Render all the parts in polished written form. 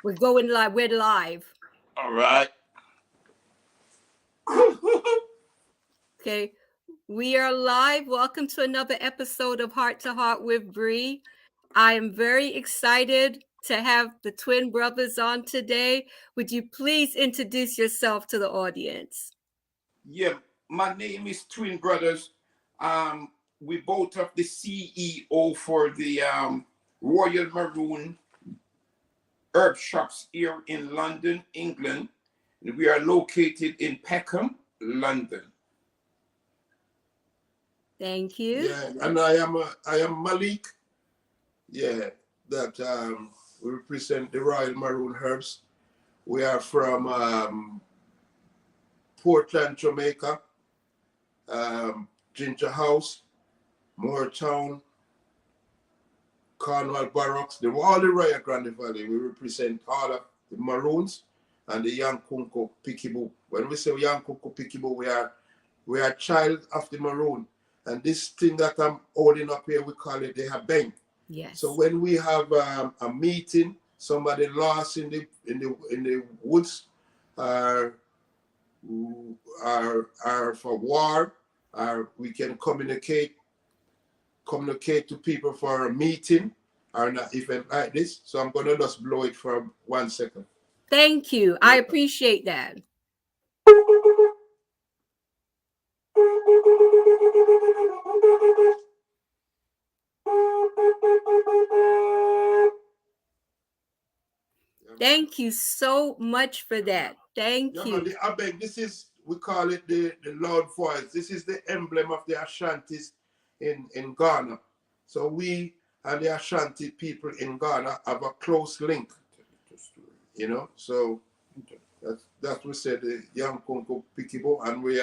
We're going live. We're live. All right. Okay. We are live. Welcome to another episode of Heart to Heart with Bree. I am very excited to have the twin brothers on today. Would you please introduce yourself to the audience? Yeah, my name is Twin Brothers. We both are the CEO for the Royal Maroon Herb shops here in London, England. We are located in Peckham, London. Thank you. Yeah, and I am Malik. Yeah, that we represent the Royal Maroon Herbs. We are from Portland, Jamaica, Ginger House, Moortown, Cornwall Barracks, all the Royal Grande Valley. We represent all of the Maroons and the Yankunko Pikibu. When we say Yankunko Pikibu, we are child of the Maroon. And this thing that I'm holding up here, we call it the Habeng. Yes. So when we have a meeting, somebody lost in the woods, or for war, or we can communicate to people for a meeting or an event like this. So I'm gonna just blow it for 1 second. Thank you. I appreciate that. Thank you so much for that. Thank you. The Abeg, this is, we call it the loud voice. This is the emblem of the Ashantis in Ghana. So we and the Ashanti people in Ghana have a close link. So that's we said the young Konko Pikibo, and we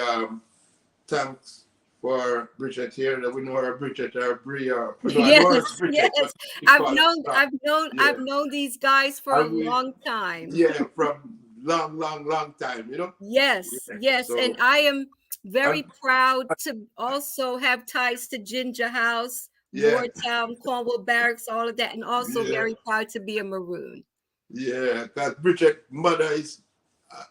thanks for Bridget here. That we know her Bridget or Bria. Yes, yes. I've known these guys for a long time. Yeah, from long time, Yes. So, and I am very proud to also have ties to Ginger House, Moortown, Cornwall Barracks, all of that, and also very proud to be a Maroon. Yeah, because Bridget's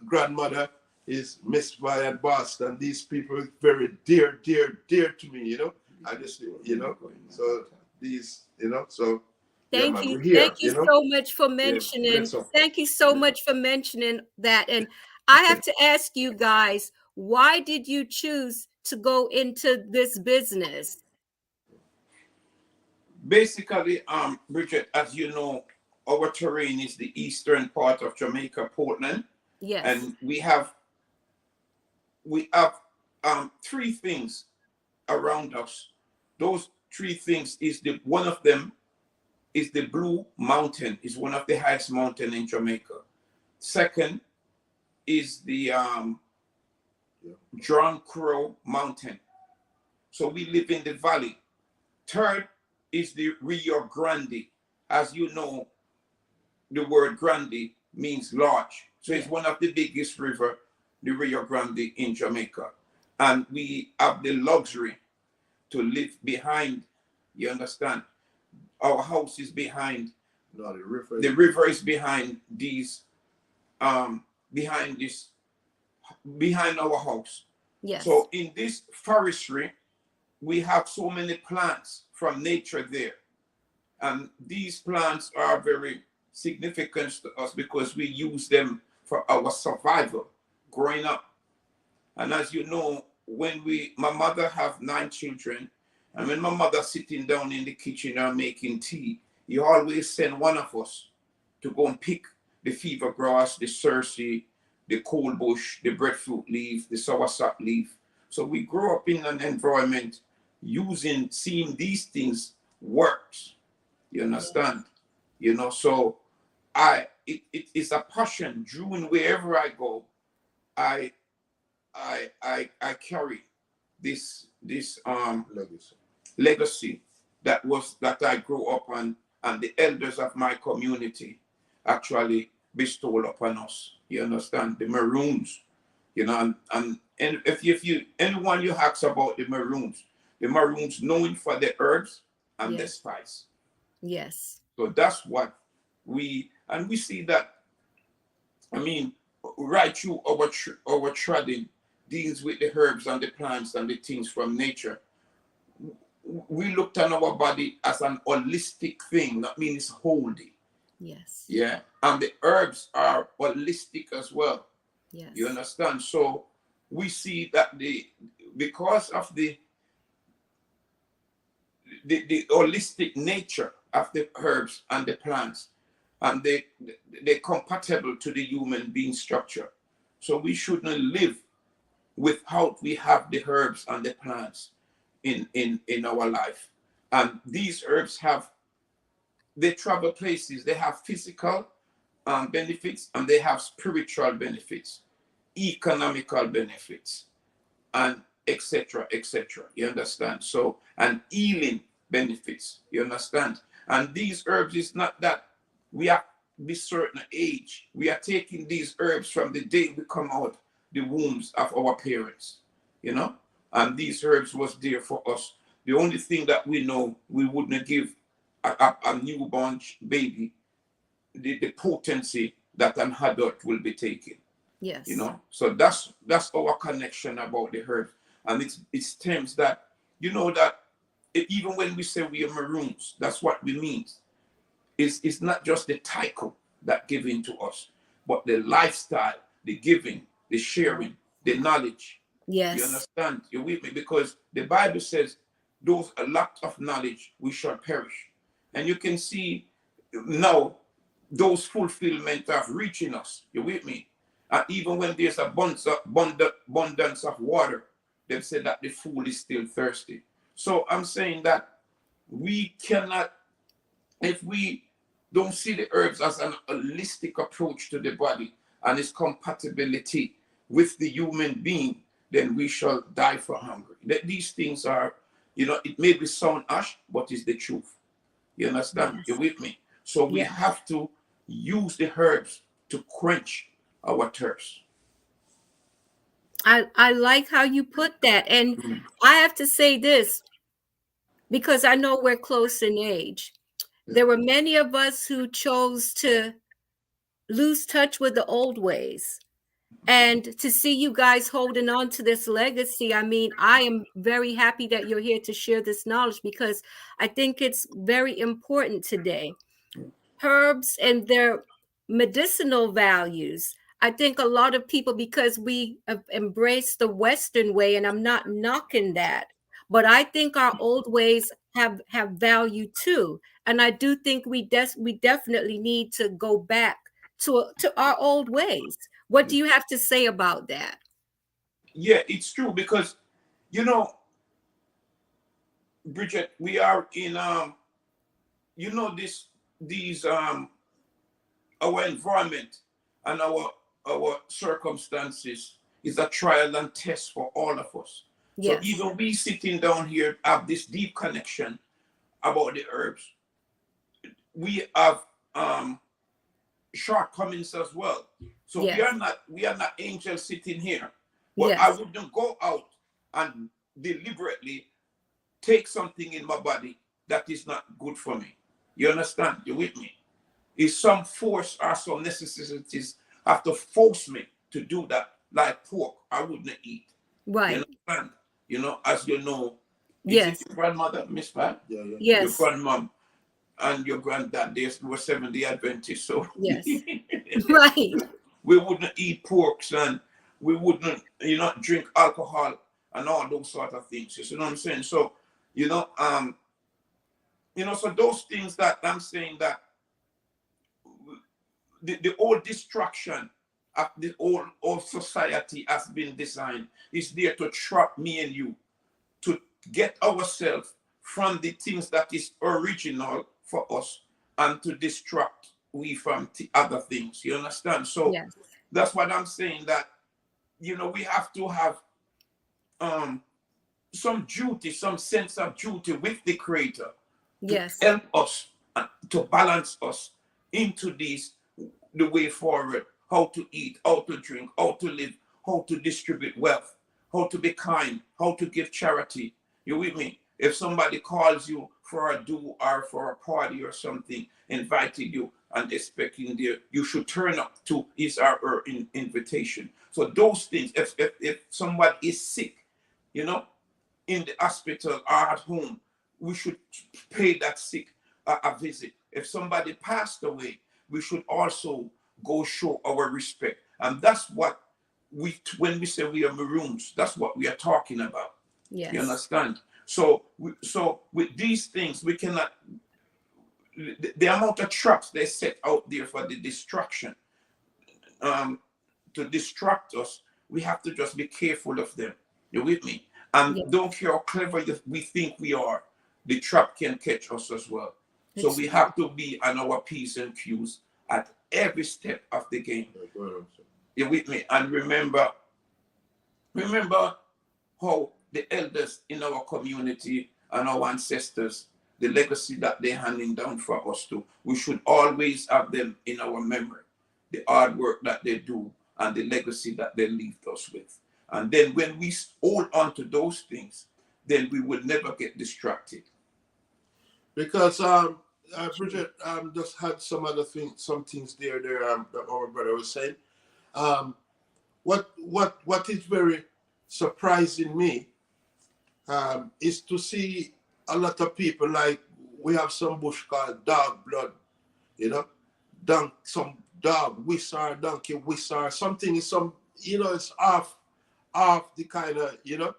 grandmother is Miss Vian Boston. These people are very dear to me, I just, so these, so. Thank you. Thank you so much for mentioning. Thank you so much for mentioning that. And I have to ask you guys, why did you choose to go into this business? Basically, Bridget, as you know, our terrain is the eastern part of Jamaica, Portland. Yes. And we have three things around us. Those three things one of them is the Blue Mountain, is one of the highest mountain in Jamaica. Second is the John Crow Mountain. So we live in the valley. Third is the Rio Grande. As you know, the word grande means large. So it's one of the biggest river, the Rio Grande in Jamaica. And we have the luxury to live behind, you understand? Our house is behind. No, the river. The river is behind these, behind our house. Yes. So in this forestry, we have so many plants from nature there. And these plants are very significant to us because we use them for our survival growing up. And as you know, my mother have 9 children, and when my mother sitting down in the kitchen or making tea, you always send one of us to go and pick the fever grass, the cerci, the coal bush, the breadfruit leaf, the soursop leaf. So we grow up in an environment seeing these things works. You understand? So it is a passion. Drew, wherever I go, I carry this legacy that I grew up on, and the elders of my community actually bestowed upon us. You understand? The Maroons, and if anyone you ask about the Maroons known for the herbs and the spice. Yes. So that's what We see that, I mean, right through our trading deals with the herbs and the plants and the things from nature. We looked on our body as an holistic thing. That means it's wholly. Yes. Yeah. And the herbs are holistic as well. Yes. You understand? So we see that because of the holistic nature of the herbs and the plants, and they're compatible to the human being structure. So we shouldn't live without we have the herbs and the plants in our life. And these herbs they travel places. They have physical benefits, and they have spiritual benefits, economical benefits, and etc., etc. You understand? So, and healing benefits. You understand? And these herbs is not that we have to be certain age. We are taking these herbs from the day we come out the wombs of our parents. You know, and these herbs was there for us. The only thing that we know, we wouldn't give a newborn baby the potency that an adult will be taking. Yes. You know, so that's our connection about the herbs. And it's terms that, you know, that even when we say we are Maroons, that's what we mean. It's not just the title that given to us, but the lifestyle, the giving, the sharing, the knowledge. Yes. You understand? You're with me? Because the Bible says, those a lack of knowledge, we shall perish. And you can see now those fulfillment of reaching us. You're with me? And even when there's abundance of water, they've said that the fool is still thirsty. So I'm saying that we cannot, if we don't see the herbs as an holistic approach to the body and its compatibility with the human being, then we shall die for hunger. That these things are, you know, it may be sound ash, but it's the truth. You understand? Yes. You're with me? So we have to use the herbs to quench our thirst. I like how you put that. And I have to say this, because I know we're close in age. There were many of us who chose to lose touch with the old ways. And to see you guys holding on to this legacy, I mean, I am very happy that you're here to share this knowledge, because I think it's very important today. Herbs and their medicinal values. I think a lot of people, because we have embraced the Western way, and I'm not knocking that, but I think our old ways have value too. And I do think we definitely need to go back to our old ways. What do you have to say about that? Yeah, it's true because, you know, Bridget, we are in you know, these our environment and our circumstances is a trial and test for all of us. So Yes. even we sitting down here have this deep connection about the herbs. We have shortcomings as well. So Yes. we are not angels sitting here. But I Yes. wouldn't go out and deliberately take something in my body that is not good for me. You understand? You with me? If some force or some necessities have to force me to do that, like pork, I wouldn't eat. Right. You understand? You know, as you know, is Yes. it your grandmother, Miss Pat? Yeah, yeah. Yes. Your grandmom and your granddad, they were Seventh-day Adventists. So Yes. Right. we wouldn't eat porks, and we wouldn't, you know, drink alcohol and all those sort of things. You see what I'm saying? So, so those things that I'm saying, that the old destruction of the old society has been designed is there to trap me and you, to get ourselves from the things that is original for us and to distract we from other things. You understand? So Yes. that's what I'm saying, that, we have to have some duty, some sense of duty with the Creator to Yes. help us and to balance us into the way forward, how to eat, how to drink, how to live, how to distribute wealth, how to be kind, how to give charity. You with me? If somebody calls you for a do or for a party or something, invited you, and expecting there, you should turn up to his or her invitation. So those things, if somebody is sick, you know, in the hospital or at home, we should pay that sick a visit. If somebody passed away, we should also go show our respect. And that's what when we say we are Maroons, that's what we are talking about. Yes. You understand? So, so with these things, we cannot. The amount of traps they set out there for the distraction, to distract us, we have to just be careful of them. You with me? And Yes. don't care how clever we think we are, the trap can catch us as well. So It's we true. have to be on our P's and Q's at every step of the game. You with me? And remember how the elders in our community and our ancestors, the legacy that they're handing down for us to, we should always have them in our memory, the hard work that they do and the legacy that they left us with. And then when we hold on to those things, then we will never get distracted. Because Bridget just had some other things, some things there that our brother was saying. What is very surprising me is to see a lot of people, like we have some bush called dog blood, you know, some dog whistle, donkey whistle, something is some, you know, it's off the kind of, you know,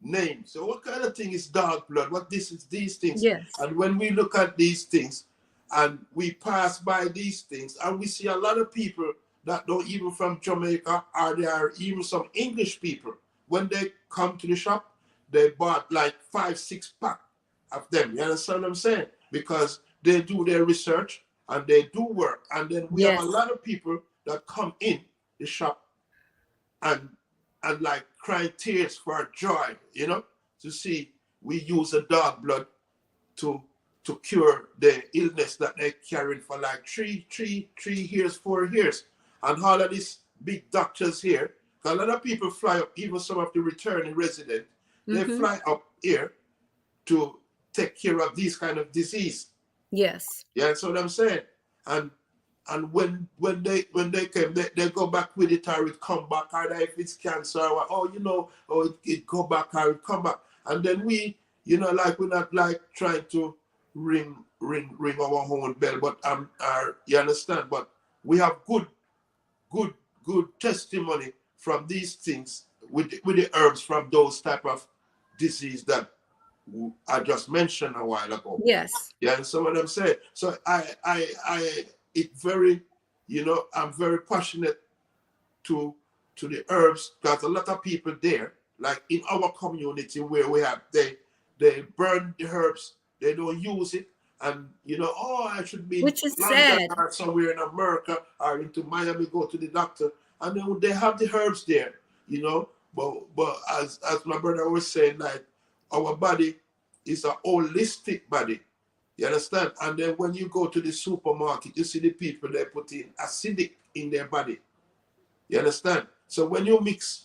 name. So what kind of thing is dog blood? What this is these things? Yes. And when we look at these things and we pass by these things and we see a lot of people that don't even from Jamaica, or there are even some English people, when they come to the shop, they bought like 5-6 pack of them. You understand what I'm saying? Because they do their research and they do work. And then we have a lot of people that come in the shop and like crying tears for joy, you know, to see we use a dog blood to cure the illness that they carried for like 3 years, 4 years. And all of these big doctors here, a lot of people fly up, even some of the returning residents, they fly up here to take care of these kind of disease. Yes. Yeah, that's what I'm saying. And when they came, they go back with it, or it come back, or if it's cancer, or it go back, or it come back. And then we, you know, like we're not like trying to ring our own bell, but you understand? But we have good testimony from these things with the herbs from those type of disease that I just mentioned a while ago. Yes. Yeah, and so what I'm saying. So it very, you know, I'm very passionate to the herbs, because a lot of people there, like in our community where we have, they burn the herbs, they don't use it, and you know, I should be Which is in London sad. or somewhere in America or into Miami, go to the doctor, and then they have the herbs there, you know. But as my brother was saying, like our body is a holistic body. You understand? And then when you go to the supermarket, you see the people, they put in acidic in their body. You understand? So when you mix,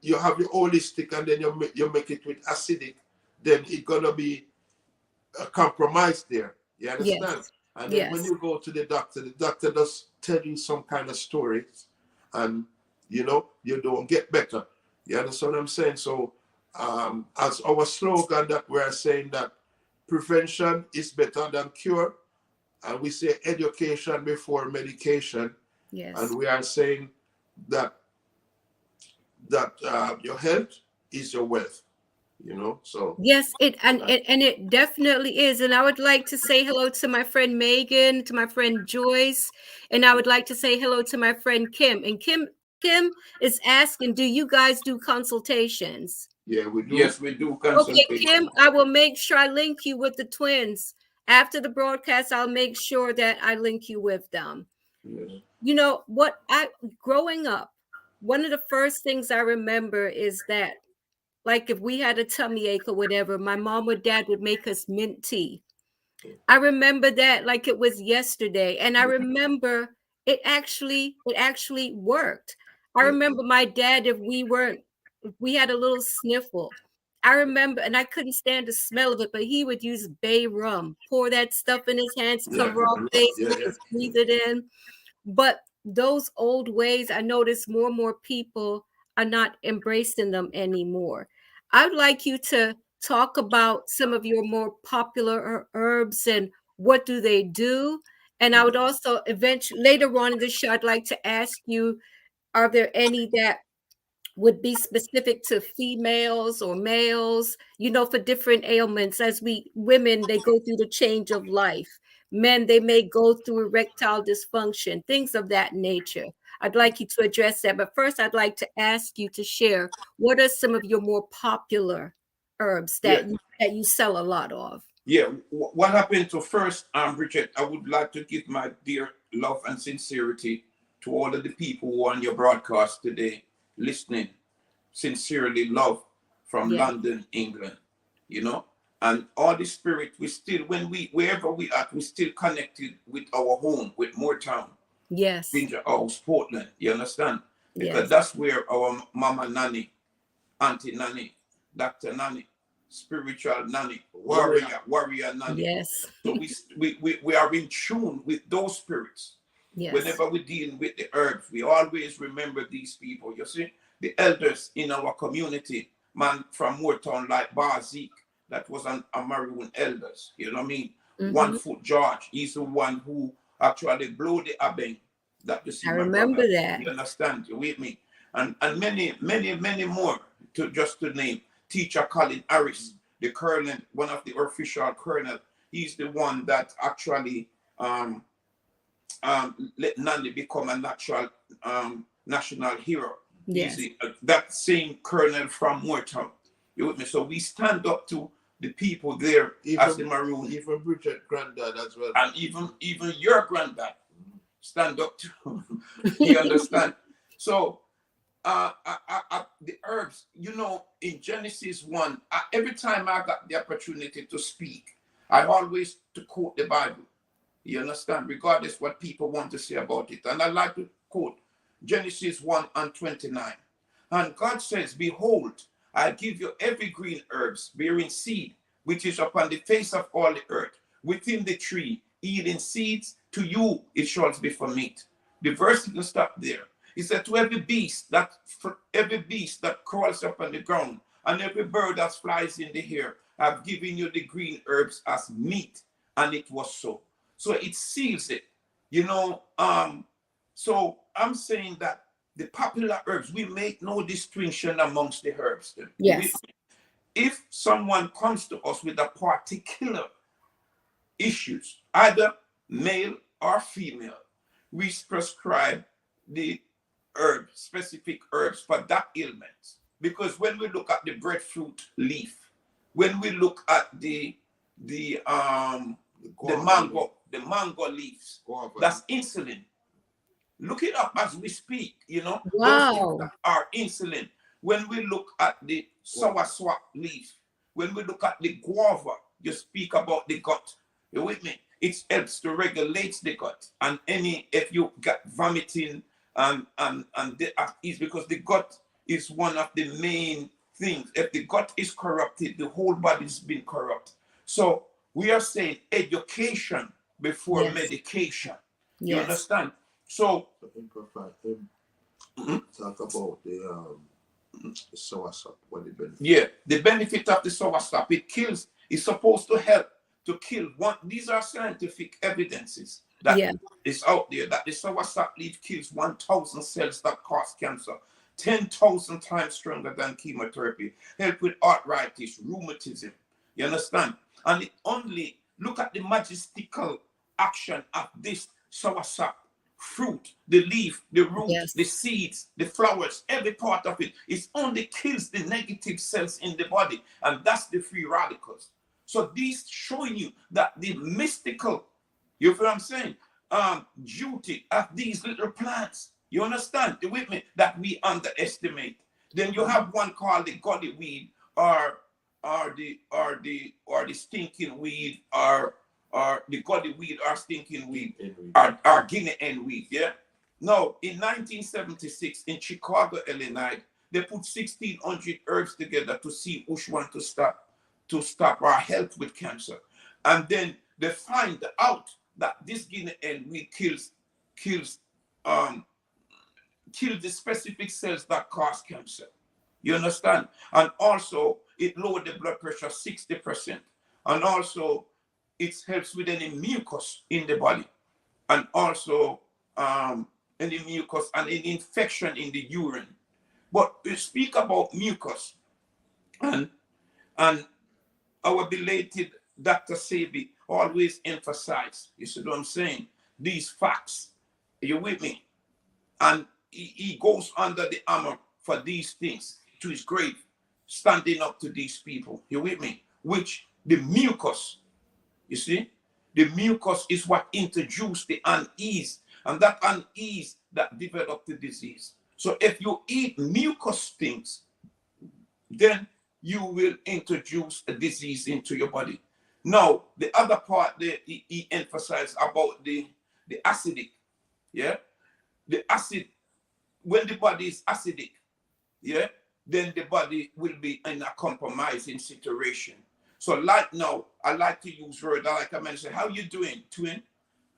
you have the holistic, and then you make it with acidic, then it's gonna be a compromise there. You understand? Yes. And then when you go to the doctor does tell you some kind of stories, and you know, you don't get better. You understand what I'm saying? So as our slogan that we're saying that prevention is better than cure, and we say education before medication. Yes. And we are saying that your health is your wealth, you know. So yes, it definitely is. And I would like to say hello to my friend Megan, to my friend Joyce, and I would like to say hello to my friend Kim. And Kim is asking, do you guys do consultations? yeah, we do. Yes, we do Okay, consultation. Kim, I will make sure I link you with the twins. After the broadcast, I'll make sure that I link you with them. Yes. You know, growing up, one of the first things I remember is that, like, if we had a tummy ache or whatever, my mom or dad would make us mint tea. I remember that like it was yesterday. And I remember it actually worked. I remember my dad, if we had a little sniffle, I remember, and I couldn't stand the smell of it, but he would use bay rum, pour that stuff in his hands, Yeah, cover off face, yeah, yeah. squeeze it in. But those old ways, I notice more and more people are not embracing them anymore. I'd like you to talk about some of your more popular herbs and what do they do. And I would also eventually later on in the show, I'd like to ask you, are there any that would be specific to females or males, for different ailments? As we women, they go through the change of life. Men, they may go through erectile dysfunction, things of that nature. I'd like you to address that. But first, I'd like to ask you to share what are some of your more popular herbs Yeah. that you sell a lot of? Yeah, what happened to first, Bridget, I would like to give my dear love and sincerity to all of the people who are on your broadcast today listening. Sincerely love from Yeah. London, England, and all the spirit, we still, wherever we are, we still connected with our home, with Moortown, Yes. Ginger House, Portland, you understand? Because Yes. that's where our mama nanny, auntie nanny, Dr. nanny, spiritual nanny, warrior nanny. Yes. So we are in tune with those spirits. Yes. Whenever we deal with the earth, we always remember these people. You see, the elders in our community, man from Moortown, like Bar Zeke, that was a Maroon elders. You know what I mean? Mm-hmm. 1 Foot George, he's the one who actually blew the abeng. That you see, I my remember brother. that. You understand? You with me? And many more, to name. Teacher Colin Harris, the colonel, one of the official colonel. He's the one that actually let Nandi become a national hero. Yes. He's that same colonel from Moortown. You with me? So we stand up to the people there, as the Maroon. Even Bridget granddad as well. And even your granddad stand up to. You understand? So the herbs, in Genesis 1, every time I got the opportunity to speak, I always to quote the Bible. You understand? Regardless what people want to say about it. And I like to quote Genesis 1:29. And God says, behold, I give you every green herbs bearing seed, which is upon the face of all the earth, within the tree, yielding seeds, to you it shall be for meat. The verse didn't stop there. He said, to every beast that crawls up on the ground, and every bird that flies in the air, I've given you the green herbs as meat. And it was so. So it seals it, So I'm saying that the popular herbs, we make no distinction amongst the herbs. Yes. If someone comes to us with a particular issues, either male or female, we prescribe the specific herbs for that ailment. Because when we look at the breadfruit leaf, when we look at the mango leaves, that's insulin. Look it up as we speak, Wow. Those things that are insulin. When we look at the soursop leaf, when we look at the guava, you speak about the gut. You with me? It helps to regulate the gut. And if you got vomiting is because the gut is one of the main things. If the gut is corrupted, the whole body's been corrupt. So we are saying education before medication. You understand? So talk about the soursop. What the benefit? Yeah, the benefit of the soursop, it's supposed to help to kill one. These are scientific evidences that is out there, that the soursop leaf kills 1,000 cells that cause cancer, 10,000 times stronger than chemotherapy, help with arthritis, rheumatism. You understand? And it only, look at the majestical action of this soursop fruit, the leaf, the root, the seeds, the flowers, every part of it. It only kills the negative cells in the body, and that's the free radicals. So these showing you that the mystical, you feel what I'm saying, duty of these little plants, you understand, with me, that we underestimate. Then you have one called the gully weed, or the stinking weed, or the gully weed, or stinking weed, or Guinea hen weed. Yeah. No, in 1976 in Chicago, Illinois, They put 1,600 herbs together to see which one to stop our health with cancer. And then they find out that this guinea hen will kills um kill the specific cells that cause cancer. You understand? And also it lowered the blood pressure 60%. And also it helps with any mucus in the body. And also any mucus and any infection in the urine. But we speak about mucus, and our belated Dr. Sebi always emphasize, you see what I'm saying, these facts. Are you with me? And he goes under the armor for these things to his grave, standing up to these people. You with me? Which the mucus, you see, the mucus is what introduced the unease, and that unease that developed the disease. So if you eat mucus things, then you will introduce a disease into your body. Now, the other part that he emphasized about the acidic, yeah, the acid, when the body is acidic, yeah, then the body will be in a compromising situation. So like now, I like to use word, like I mentioned, how you doing, twin?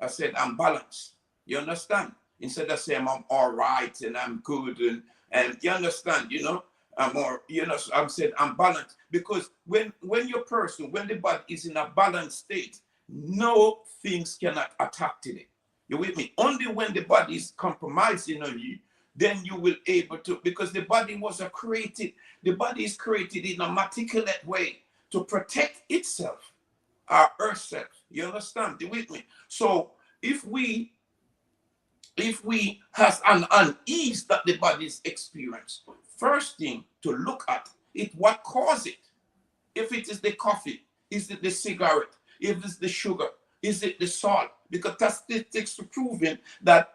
I said, I'm balanced. You understand? Instead of saying I'm all right and I'm good and you understand, you know, I'm more, you know, I'm saying I'm balanced. Because when your person, when the body is in a balanced state, no things cannot attack to it. You with me? Only when the body is compromising on you, then you will able to, because the body the body is created in a meticulous way to protect itself, our earth self. You understand? You with me? So if we has an unease that the body is experiencing, first thing to look at it, what caused it. If it is the coffee, is it the cigarette? If it's the sugar, is it the salt? Because statistics are proving that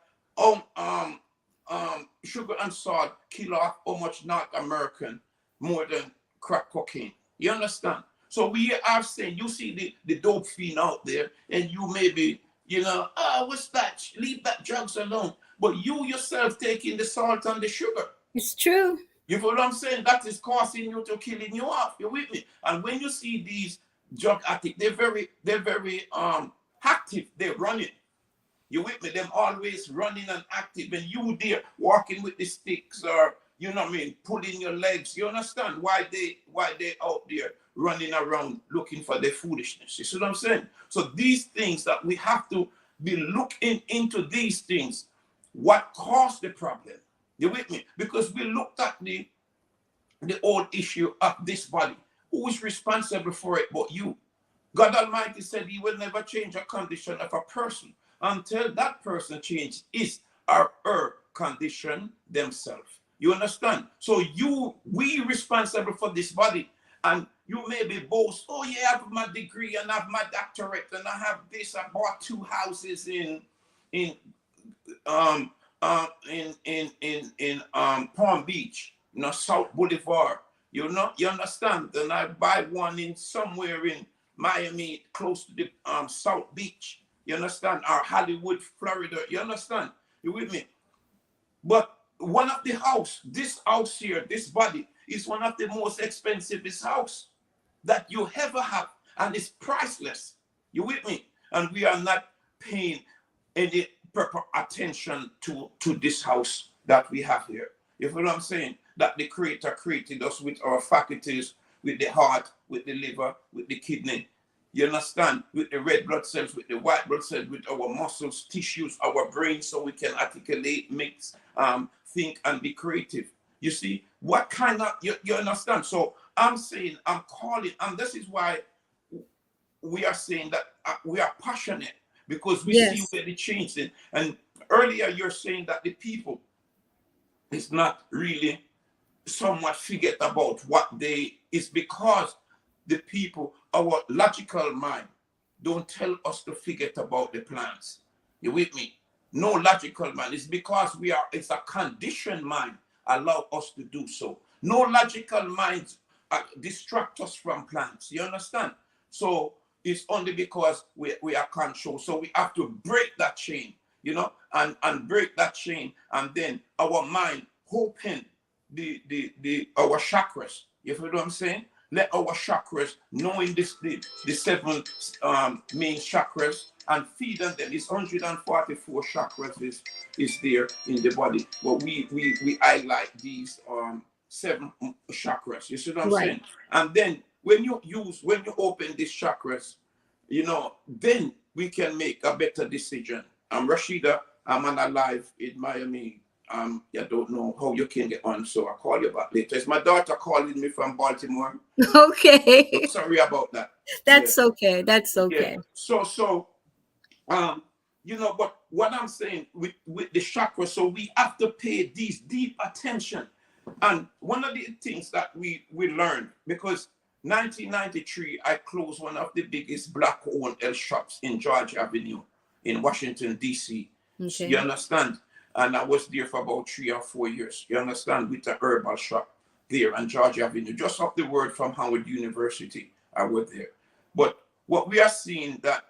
sugar and salt kill off how much North American more than crack cocaine. You understand? So we are saying, you see the dope fiend out there, and you may be, you know, what's that? Leave that drugs alone. But you yourself taking the salt and the sugar. It's true. You know what I'm saying? That is causing you to killing you off. You with me? And when you see these drug addicts, they're very active. They're running. You with me? Them always running and active. And you there walking with the sticks, or you know what I mean, pulling your legs. You understand why they out there running around looking for their foolishness? You see what I'm saying? So these things that we have to be looking into these things. What caused the problem? You with me? Because we looked at the old issue of this body. Who is responsible for it but you? God Almighty said he will never change a condition of a person until that person changes his or her condition themselves. You understand? So we responsible for this body. And you may be boast, oh yeah, I have my degree and I have my doctorate and I have this. I bought 2 houses in Palm Beach, you know, South Boulevard. You know, you understand? And I buy one in somewhere in Miami, close to the South Beach. You understand? Or Hollywood, Florida. You understand? You with me? But one of the this house here, this body, is one of the most expensive house that you ever have, and it's priceless. You with me? And we are not paying any proper attention to this house that we have here. You feel what I'm saying? That the Creator created us with our faculties, with the heart, with the liver, with the kidney. You understand? With the red blood cells, with the white blood cells, with our muscles, tissues, our brain, so we can articulate, mix, think, and be creative. You see, what kind of, you understand? So I'm saying, I'm calling, and this is why we are saying that we are passionate, because we see where the change is. And earlier you're saying that the people is not really somewhat forget about what it's because the people, our logical mind, don't tell us to forget about the plants. You with me? No logical mind. It's because it's a conditioned mind allow us to do so. No logical minds distract us from plants. You understand? So it's only because we are controlled. So we have to break that chain, you know, and break that chain, and then our mind open our chakras. You feel what I'm saying? Let our chakras, knowing the seven main chakras, and feed on them. It's 144 chakras is there in the body. But we highlight these seven chakras. You see what I'm Right. saying? And then when you open these chakras, then we can make a better decision. I'm Rashida. I'm on a live in Miami. I don't know how you can get on, so I'll call you back later. It's my daughter calling me from Baltimore. Okay. Sorry about that. Yeah, That's okay. That's yeah. okay. So but what I'm saying with the chakra, so we have to pay these deep attention. And one of the things that we learned, because 1993, I closed one of the biggest black-owned health shops in George Avenue in Washington, D.C. Okay. You understand? And I was there for about 3 or 4 years. You understand? With the herbal shop there on George Avenue, just up the word from Howard University. I was there. But what we are seeing that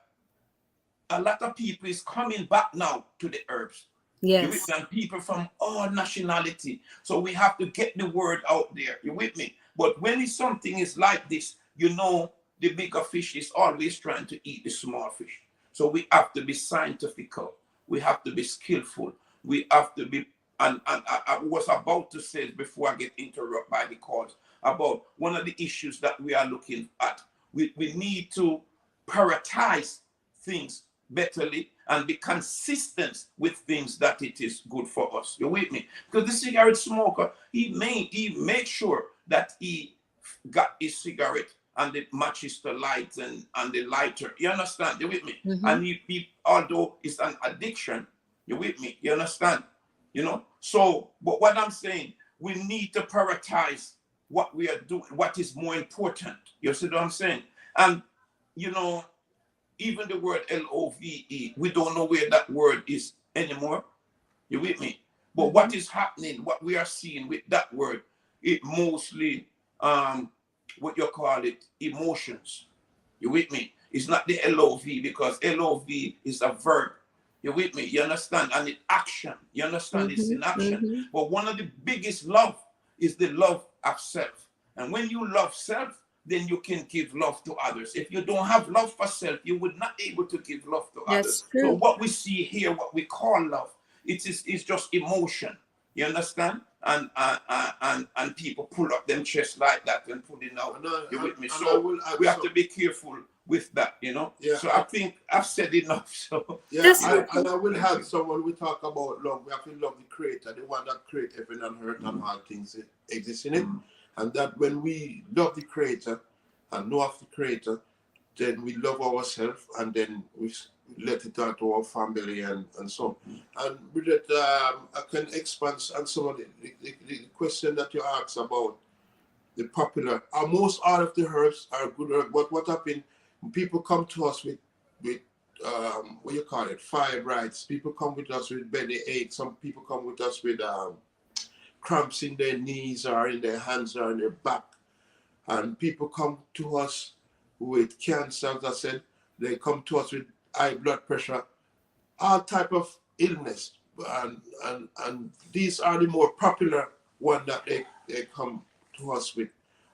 a lot of people is coming back now to the herbs. You with Yes. me? And people from all nationality. So we have to get the word out there. You with me? But when it's something is like this, the bigger fish is always trying to eat the small fish. So we have to be scientific. We have to be skillful. We have to be, and I was about to say before I get interrupted by the calls, about one of the issues that we are looking at. We need to prioritize things betterly and be consistent with things that it is good for us. You with me? Because the cigarette smoker, he make sure that he got his cigarette and it matches the light and the lighter. You understand? You with me? Mm-hmm. And he although it's an addiction, you with me? You understand? So, but what I'm saying, we need to prioritize what we are doing, what is more important. You see what I'm saying? And even the word love, we don't know where that word is anymore. You with me? But what is happening, what we are seeing with that word, it mostly what you call it, emotions. You with me? It's not the love, because love is a verb. You with me? You understand? And it's action. You understand? It's in action. Mm-hmm. But one of the biggest love is the love of self. And when you love self, then you can give love to others. If you don't have love for self, you would not be able to give love to That's others. So true. what we see here, what we call love, it's just emotion. You understand? And people pull up them chest like that and put it out. You with me? So we have to be careful with that, Yeah, so I think I've said enough. So yeah, Okay. and I will have someone we talk about love. We have to love the creator, the one that created heaven and earth and all things that exist in it. And that when we love the creator and know of the creator, then we love ourselves and then we let it out to our family and so on. And with that, I can expand on some of the question that you asked about the popular. Most all of the herbs are good herbs, but what happened, people come to us with what you call it, fibroids. People come with us with belly ache. Some people come with us with cramps in their knees or in their hands or in their back. And people come to us with cancer, as I said. They come to us with high blood pressure, all type of illness. And these are the more popular one that they come to us with.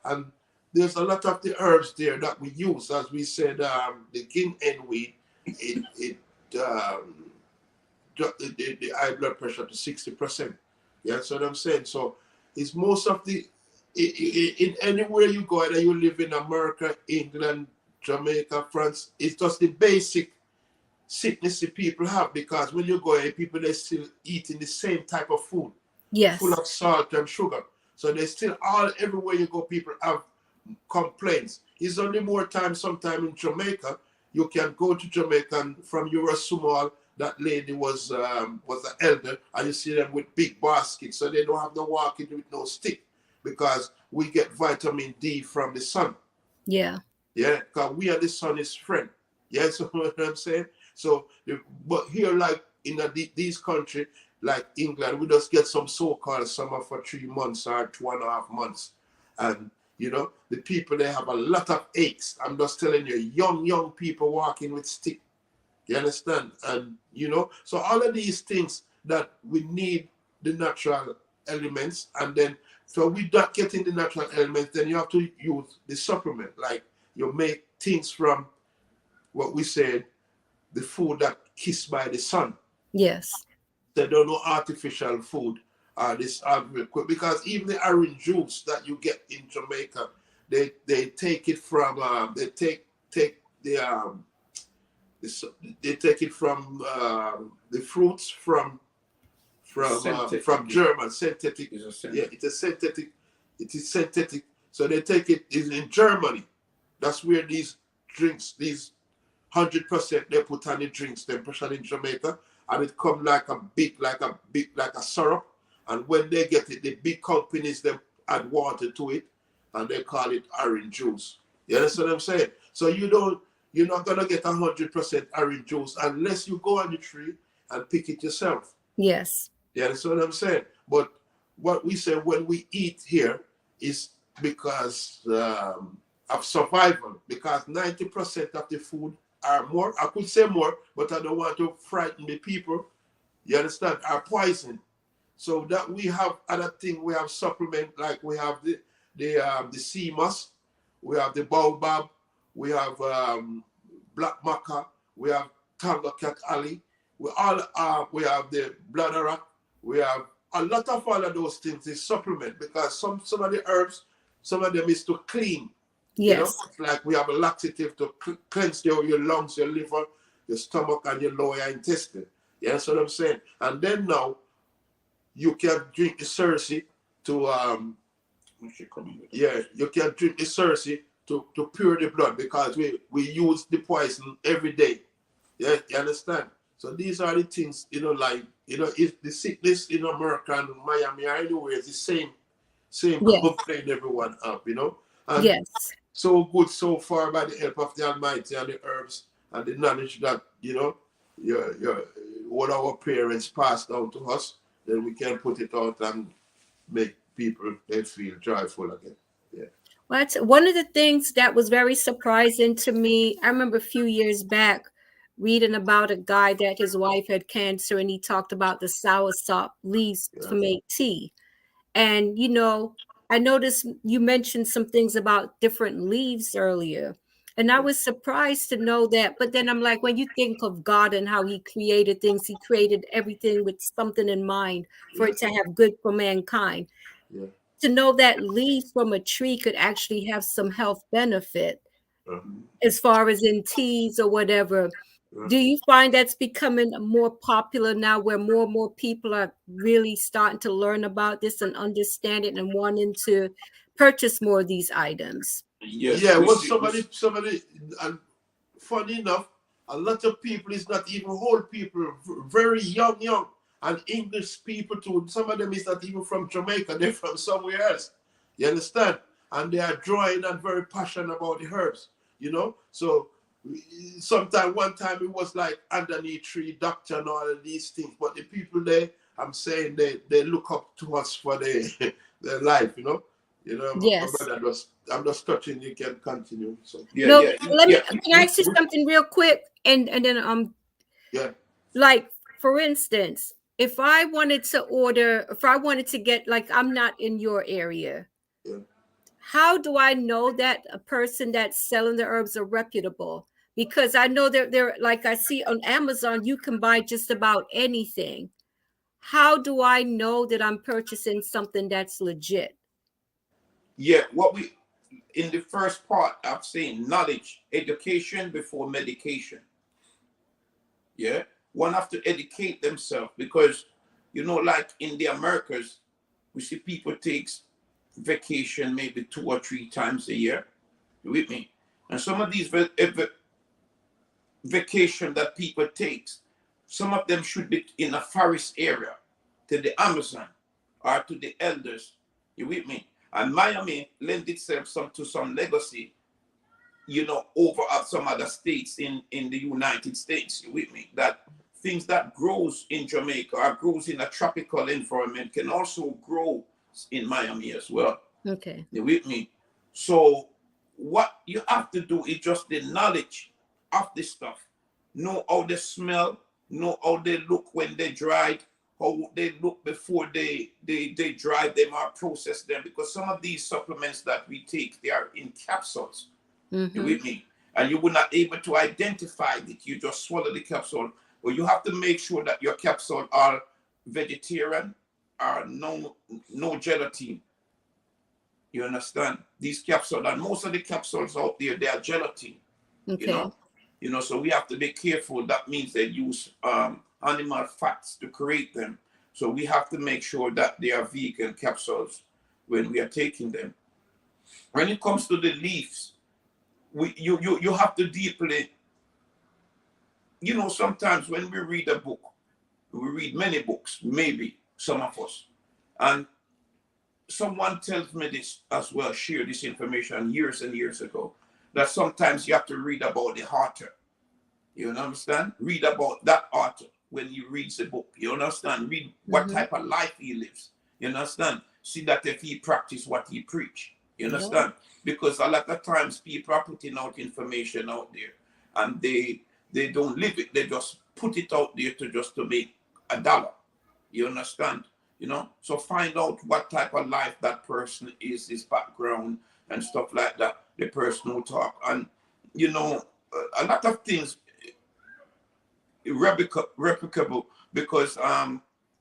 And there's a lot of the herbs there that we use. As we said, the guinea weed, it dropped the high blood pressure to 60%. Yeah, that's what I'm saying. So it's most of the, in anywhere you go, either you live in America, England, Jamaica, France, it's just the basic sickness that people have, because when you go here, people they're still eating the same type of food, Yes. full of salt and sugar. So they still everywhere you go, people have complaints. It's only more time sometime in Jamaica. You can go to Jamaica and from Eurosumol, that lady was an elder, and you see them with big baskets, so they don't have no walking with no stick, because we get vitamin D from the sun. Yeah. Yeah, because we are the sun's friend. Yeah, so what I'm saying? So, but here, like in these countries, like England, we just get some so-called summer for 3 months or 2.5 months. And, the people, they have a lot of aches. I'm just telling you, young people walking with stick. You understand? And, so all of these things that we need the natural elements, and then so we not getting the natural elements, then you have to use the supplement. Like you make things from what we said, the food that kissed by the sun. Yes. They don't know artificial food this because even the orange juice that you get in Jamaica, they take it from they take they take it from the fruits from German synthetic. Yeah, it's a synthetic. It is synthetic. So they take it is in Germany. That's where these drinks, these 100% they put on the drinks, especially in Jamaica, and it come like a syrup. And when they get it, the big companies they add water to it, and they call it orange juice. You understand what I'm saying? So you're not gonna get 100% orange juice unless you go on the tree and pick it yourself. Yes. You understand what I'm saying? But what we say when we eat here is because of survival, because 90% of the food are more, I could say more, but I don't want to frighten the people, you understand, are poison. So that we have other things, we have supplement, like we have the sea moss, we have the baobab, we have black maca, we have tango cat alley, we have the bladder, we have a lot of all of those things is supplement, because some of the herbs, some of them is to clean. Yes. You know, it's like we have a laxative to cleanse your lungs, your liver, your stomach, and your lower intestine. Yeah, that's what I'm saying. And then now you can drink the Cersei to you can drink the Cersei to pure the blood, because we use the poison every day. Yeah, you understand? So these are the things, like, if the sickness in America and Miami or anywhere is the same complaint everyone up, And yes. So good so far by the help of the Almighty and the herbs and the knowledge that, your what our parents passed down to us, then we can put it out and make people they feel joyful again. Yeah. Well, that's one of the things that was very surprising to me. I remember a few years back reading about a guy that his wife had cancer, and he talked about the soursop leaves to make tea. And, I noticed you mentioned some things about different leaves earlier. And I was surprised to know that. But then I'm like, when you think of God and how he created things, he created everything with something in mind for it to have good for mankind. Yeah. To know that leaves from a tree could actually have some health benefit as far as in teas or whatever. Do you find that's becoming more popular now, where more and more people are really starting to learn about this and understand it and wanting to purchase more of these items? Yes. Yeah, well, somebody, and funny enough, a lot of people is not even old people, very young, and English people too. Some of them is not even from Jamaica, they're from somewhere else. You understand? And they are drawing and very passionate about the herbs, So one time it was like underneath tree, doctor and all of these things. But the people there, I'm saying they look up to us for their life, Yes. I'm just touching, you can continue. So can I ask you something real quick? And then like, for instance, if I wanted to get, like, I'm not in your area. Yeah. How do I know that a person that's selling the herbs are reputable? Because I know they're like, I see on Amazon, you can buy just about anything. How do I know that I'm purchasing something that's legit? Yeah, in the first part, I've seen knowledge, education before medication. Yeah, one have to educate themselves, because, like in the Americas, we see people takes vacation maybe 2 or 3 times a year. You with me? And some of these vacation that people takes, some of them should be in a forest area, to the Amazon or to the elders. You with me? And Miami lend itself to some legacy, over at some other states in the United States. You with me? That things that grows in Jamaica or grows in a tropical environment can also grow in Miami as well. Okay. You with me? So what you have to do is just the knowledge of this stuff. Know how they smell, know how they look when they dried, how they look before they dry them or process them, because some of these supplements that we take, they are in capsules. You with me? And you were not able to identify it. You just swallow the capsule. Well, you have to make sure that your capsule are vegetarian, are no gelatin. You understand? These capsules, and most of the capsules out there, they are gelatin. Okay. So we have to be careful. That means they use animal fats to create them. So we have to make sure that they are vegan capsules when we are taking them. When it comes to the leaves, you have to deeply, sometimes when we read a book, we read many books, maybe some of us, and someone tells me this as well, share this information years and years ago, that sometimes you have to read about the author. You understand? Read about that author when you read the book. You understand? Read what type of life he lives. You understand? See that if he practice what he preach. You understand? Because a lot of times people are putting out information out there and they don't live it. They just put it out there to make a dollar. You understand? So find out what type of life that person is, his background and stuff like that. The person will talk. And a lot of things replicable, because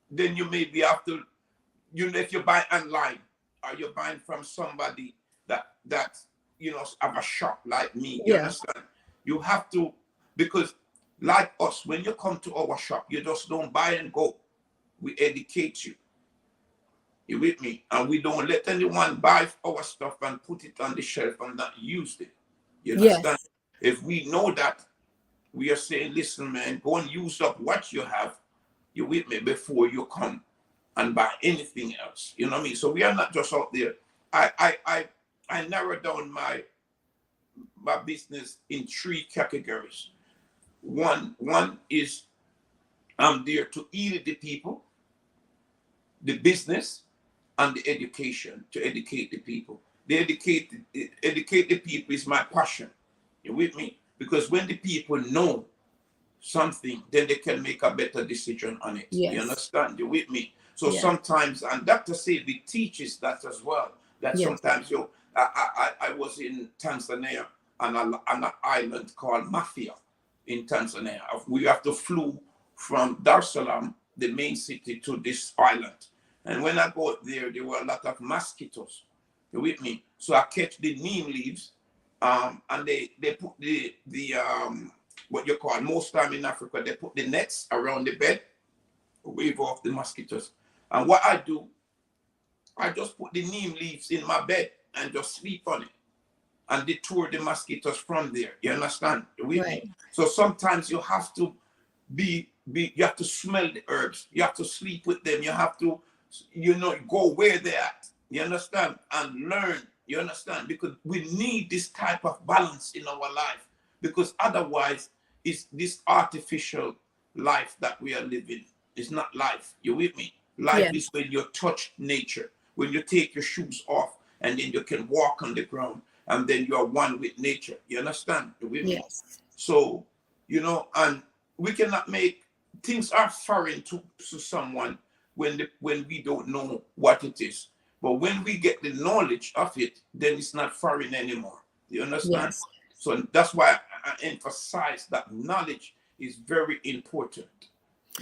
then you maybe have to, if you buy online or you're buying from somebody that have a shop like me, you understand? You have to, because like us, when you come to our shop, you just don't buy and go. We educate you. You with me? And we don't let anyone buy our stuff and put it on the shelf and not use it. You understand? If we know that, we are saying, listen, man, go and use up what you have, you with me, before you come and buy anything else. You know what I mean? So we are not just out there. I narrowed down my business in 3 categories. One is I'm there to heal the people, the business, and the education, to educate the people. Educate the people is my passion. You with me? Because when the people know something, then they can make a better decision on it. You understand? You with me? So sometimes, and Dr. Sebi teaches that as well, that sometimes I was in Tanzania on an island called Mafia in Tanzania. We have to flew from Dar es Salaam, the main city, to this island. And when I got there were a lot of mosquitoes. You with me? So I catch the neem leaves, and they put the what you call, most time in Africa, they put the nets around the bed, wave off the mosquitoes. And what I do, I just put the neem leaves in my bed and just sleep on it, and deter the mosquitoes from there. You understand? You with me? So sometimes you have to you have to smell the herbs. You have to sleep with them. You have to, go where they're at. You understand? And learn. You understand? Because we need this type of balance in our life. Because otherwise, it's this artificial life that we are living. It's not life. You with me? Life is when you touch nature, when you take your shoes off, and then you can walk on the ground, and then you are one with nature. You understand? You with me? So, and we cannot make things are foreign to someone when we don't know what it is. But when we get the knowledge of it, then it's not foreign anymore. You understand? So that's why I emphasize that knowledge is very important.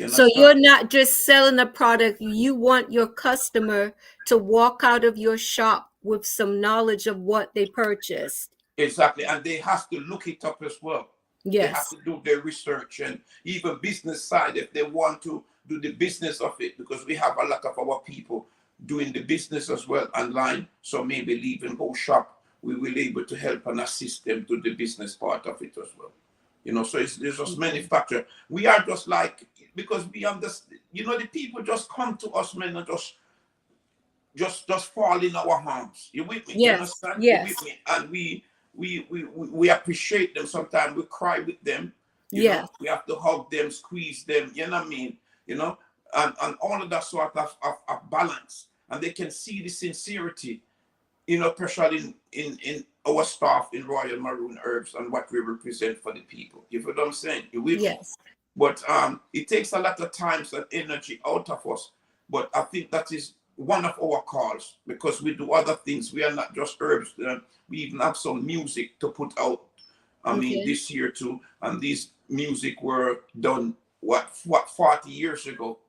So you're not just selling a product. You want your customer to walk out of your shop with some knowledge of what they purchased. Exactly. And they have to look it up as well. They have to do their research, and even business side, if they want to do the business of it, because we have a lot of our people doing the business as well online. So maybe leave and go shop. We will be able to help and assist them to the business part of it as well. So there's just many factors. We are just like, because we understand, the people just come to us, man, and just fall in our arms. You with me? You understand? You with me? And we appreciate them. Sometimes we cry with them. We have to hug them, squeeze them. You know what I mean? And all of that sort of balance. And they can see the sincerity, especially in our staff in Royal Maroon Herbs and what we represent for the people. You feel what I'm saying? You with me? But it takes a lot of times and energy out of us. But I think that is one of our calls, because we do other things. We are not just herbs. We even have some music to put out. I mean, Okay. this year too. And these music were done what 40 years ago.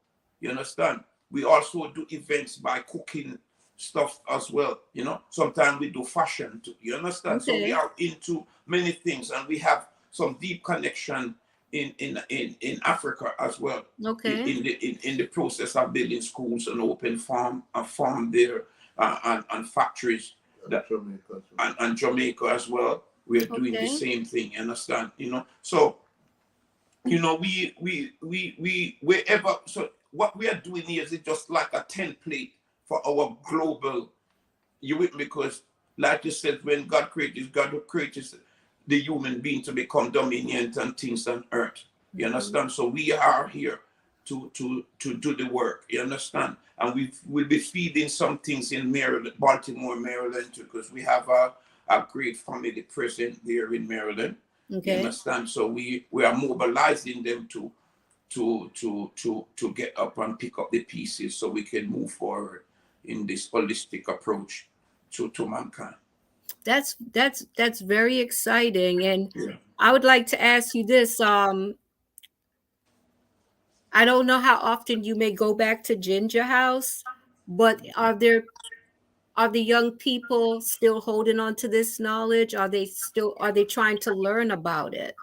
You understand? We also do events by cooking stuff as well. You know, sometimes we do fashion too. You understand? So we Okay. are into many things, and we have some deep connection in Africa as well. Okay. In the process of building schools and open a farm there, and factories that Jamaica. and Jamaica as well. We are doing the Okay. same thing. You understand? You know, so you know we wherever. So what we are doing here is just like a template for our global. You with me? Because like you said, when God created the human being to become dominant on things on earth. You Mhm. understand? So we are here to do the work. You understand? And we'll be feeding some things in Maryland, Baltimore, Maryland too, because we have a great family present there in Maryland. You Okay. understand? So we are mobilizing them to get up and pick up the pieces so we can move forward in this holistic approach to mankind. That's very exciting. And Yeah. I would like to ask you this. I don't know how often you may go back to Ginger House, but are the young people still holding on to this knowledge? Are they trying to learn about it?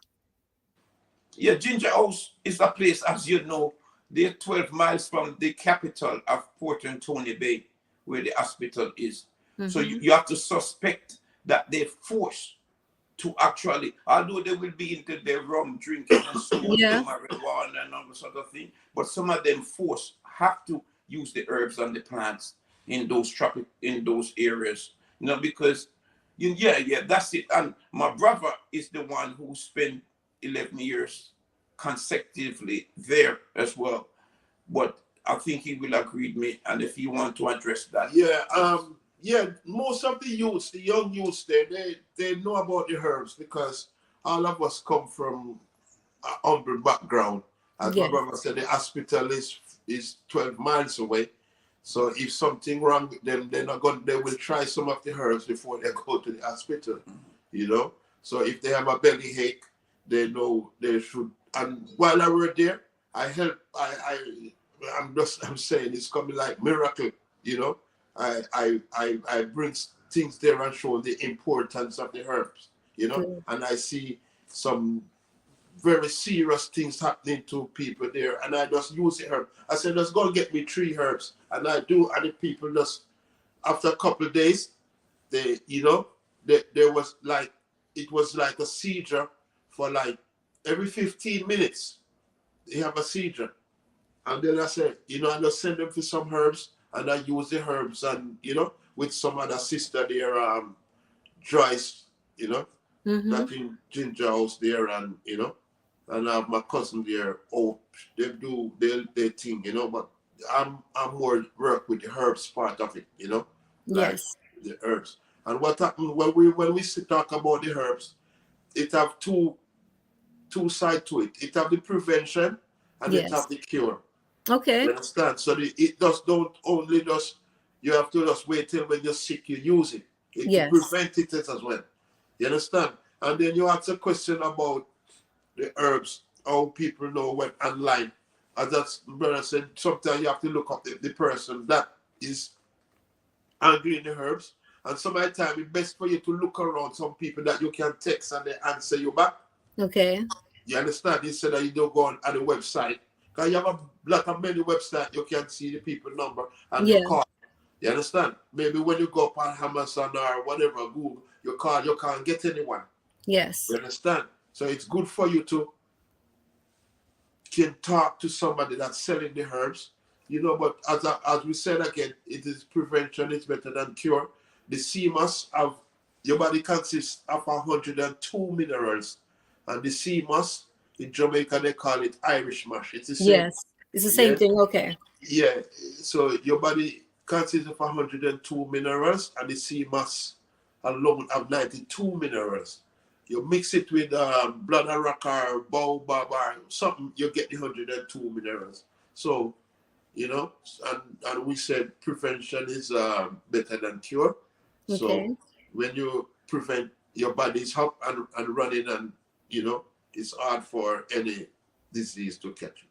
Yeah, Ginger House is a place, as you know, they're 12 miles from the capital of Port Antonio Bay, where the hospital is. So Mm-hmm. you have to suspect that they're forced to actually, although they will be into their rum drinking and smoking Yeah. marijuana and all this sort of thing, but some of them forced have to use the herbs and the plants in those areas, you know, because yeah, that's it. And my brother is the one who spent 11 years consecutively there as well. But I think he will agree with me, and if you want to address that. Yeah, yeah. Most of the youths, the young youths, there, they know about the herbs because all of us come from a humble background. As my Yes. brother said, the hospital is 12 miles away. So if something wrong with them, they're not going. They will try some of the herbs before they go to the hospital. You know. So if they have a belly ache, they know they should. And while I were there, I help. I'm saying it's coming like miracle. You know. I bring things there and show the importance of the herbs. You know, Good. and I see some very serious things happening to people there, and I just use the herb. I said, let's go and get me 3 herbs, and I do, and the people just after a couple of days, they, you know, there was like it was like a seizure for like every 15 minutes. They have a seizure, and then I said, you know, I just send them for some herbs, and I use the herbs, and you know, with some other sister there, Joyce, you know, Mm-hmm. that in Ginger House there, and you know, and I have my cousin there. Oh, they do their thing, you know. But I'm more work with the herbs part of it, you know, like Yes. the herbs. And what happened when we talk about the herbs, it have two sides to it. It have the prevention and it have Yes. the cure. You Okay. understand? So it just don't only just you have to just wait till when you're sick you use it. It to Yes. prevent it as well. You understand? And then you ask a question about the herbs, how people know when online. As that brother said, sometimes you have to look up the person that is angry in the herbs. And some of the time it's best for you to look around some people that you can text and they answer you back. Okay. You understand? Instead that you don't go on the website. Because you have a lot of many websites you can see the people number and you Yeah. call. You understand? Maybe when you go up on Amazon or whatever, Google, you call, you can't get anyone. You Yes. understand? So it's good for you to can talk to somebody that's selling the herbs, you know. But as we said again, it is prevention is better than cure. The CMOS of your body consists of 102 minerals, and the CMOS in Jamaica they call it Irish mash. It's the same. Yes. It's the same Yeah, thing. Okay. yeah. So your body consists of 102 minerals, and the CMOS alone have 92 minerals. You mix it with blood and rock or baobab or something, you get the 102 minerals. So, and we said prevention is better than cure. Okay. So when you prevent, your body's up and running, and it's hard for any disease to catch you.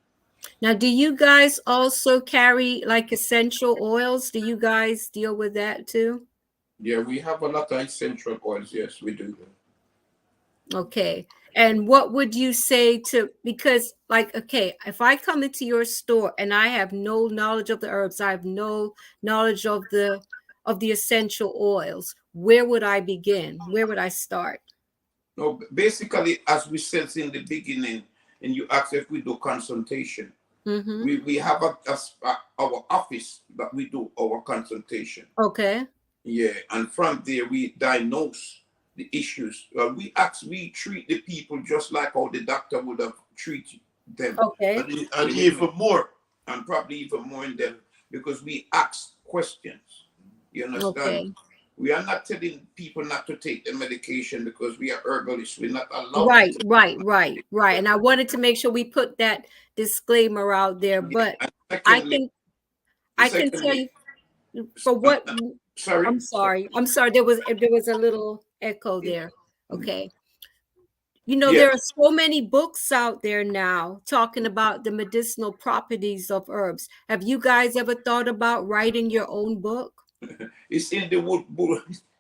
Now, do you guys also carry like essential oils? Do you guys deal with that too? Yeah, we have a lot of essential oils. Yes, we do. Okay. And what would you say to, because like, okay, if I come into your store and I have no knowledge of the herbs, I have no knowledge of the essential oils, where would I begin? Where would I start? No, basically, as we said in the beginning, and you asked if we do consultation, Mm-hmm. we have our office that we do our consultation. Okay. Yeah, and from there we diagnose the issues. We treat the people just like how the doctor would have treated them. Okay. And even more. And probably even more in depth, because we ask questions. You understand? Okay. We are not telling people not to take the medication because we are herbalists. We're not allowed. Right. And I wanted to make sure we put that disclaimer out there, but Secondly, I can tell you for what. Sorry. I'm sorry. There was a little echo there. Okay. There are so many books out there now talking about the medicinal properties of herbs. Have you guys ever thought about writing your own book? It's in the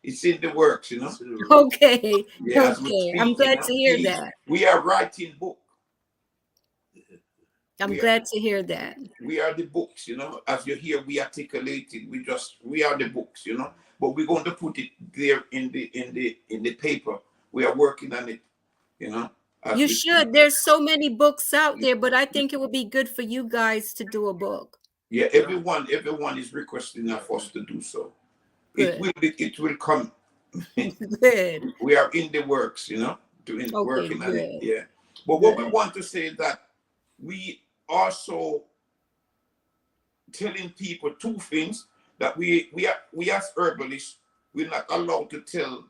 it's in the works, Okay. Yeah, Okay. I'm glad to hear that. We are writing book. I'm glad to hear that. We are the books, as you hear, we articulate it. We are the books, but we're going to put it there in the paper. We are working on it, You should. There's so many books out there, but I think it would be good for you guys to do a book. Yeah, everyone is requesting of us to do so. Good. It will come. Good. We are in the works, working on it. Yeah. But what we want to say is that we also telling people two things, that we as herbalists, we're not allowed to tell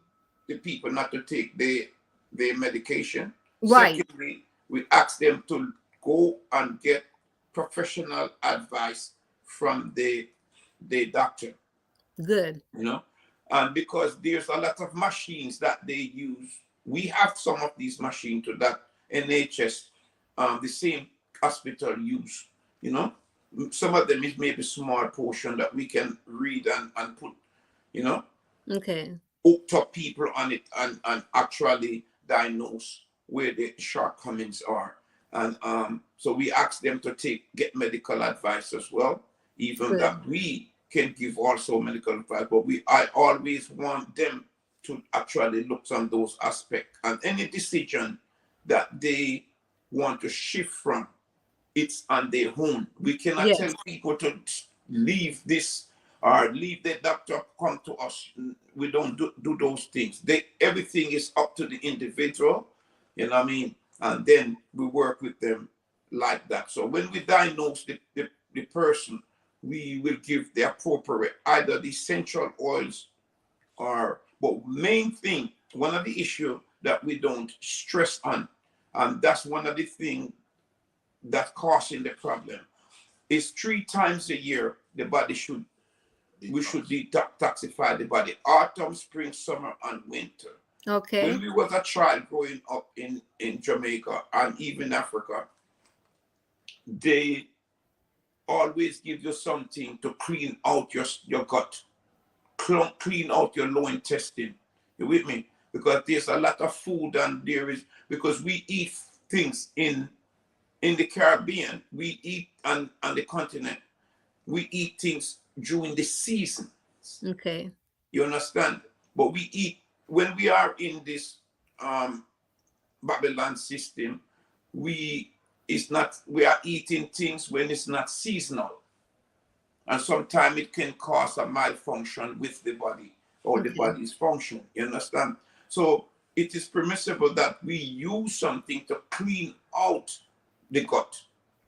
the people not to take their medication. Right. Secondly, we ask them to go and get professional advice from the doctor. Good. And because there's a lot of machines that they use. We have some of these machines to that NHS, the same hospital use, some of them is maybe small portion that we can read and put, Okay. hooked up people on it and actually diagnose where the shortcomings are. And so we ask them to get medical advice as well, even that we can give also medical advice, but I always want them to actually look on those aspects, and any decision that they want to shift from, it's on their own. We cannot tell people to leave this or leave the doctor, come to us. We don't do those things. Everything is up to the individual, you know what I mean? And then we work with them like that. So when we diagnose the person, we will give the appropriate, either the essential oils but main thing, one of the issue that we don't stress on, and that's one of the things that's causing the problem, is 3 times a year the body we should detoxify the body: autumn, spring, summer, and winter. Okay. When we was a child growing up in Jamaica and even Africa, they always give you something to clean out your gut, clean out your low intestine. You with me? Because there's a lot of food, and because we eat things in the Caribbean, we eat on the continent, we eat things during the season. Okay. You understand? But we eat, when we are in this Babylon system, we are eating things when it's not seasonal. And sometimes it can cause a malfunction with the body, or the body's function. You understand? So it is permissible that we use something to clean out the gut,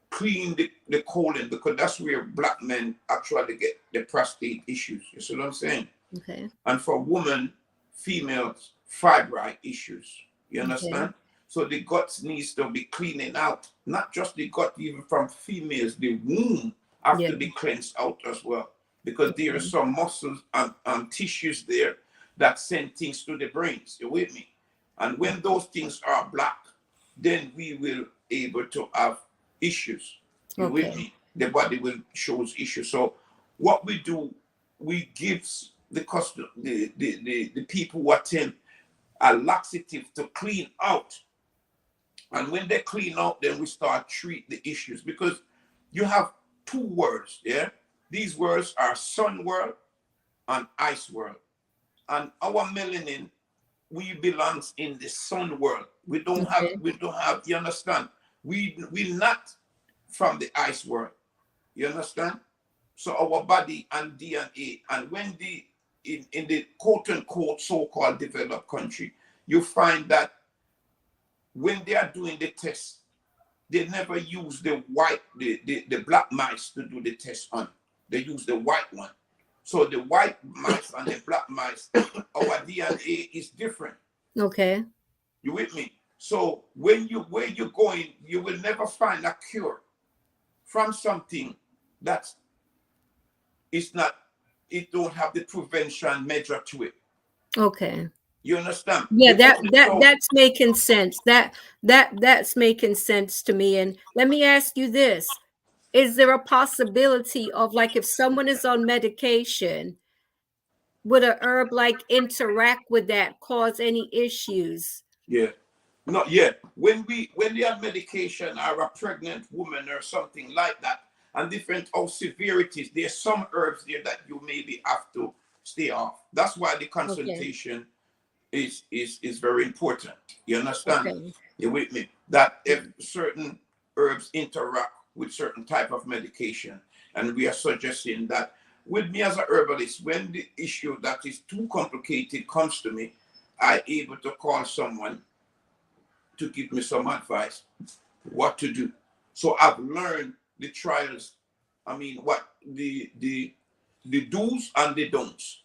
clean the colon, because that's where black men actually get the prostate issues. You see what I'm saying? Okay. And for women, females, fibroid issues. You Okay. understand? So the guts needs to be cleaning out, not just the gut, even from females. The womb have Yeah. to be cleansed out as well, because there are Okay. some muscles and tissues there that send things to the brains. You with me? And when those things are black, then we will able to have issues. You with Okay. me? The body will shows issues. So what we do, we give the custom the people who attend a laxative to clean out. And when they clean out, then we start treat the issues, because you have two worlds. Yeah, these worlds are sun world and ice world. And our melanin, we belongs in the sun world. Okay. We don't have, you understand? We're not from the ice world. You understand? So our body and DNA, and when in the quote unquote so-called developed country, you find that when they are doing the test, they never use the black mice to do the test on. They use the white one. So the white mice and the black mice, our DNA is different. Okay. You with me? So when you where you're going, you will never find a cure from something that is not, it don't have the prevention measure to it. Okay. You understand? Yeah, The only so that's making sense. That's making sense to me. And let me ask you this. Is there a possibility of, like, if someone is on medication, would a herb like interact with that, cause any issues? yeah. Not yet. When they have medication, or a pregnant woman or something like that, and different of severities, there's some herbs there that you maybe have to stay off. That's why the Okay. consultation is very important. You understand? Okay. You with me? That if certain herbs interact with certain type of medication, and we are suggesting that with me as a herbalist, when the issue that is too complicated comes to me, I able to call someone to give me some advice what to do. So I've learned the trials. I mean, what the do's and the don'ts.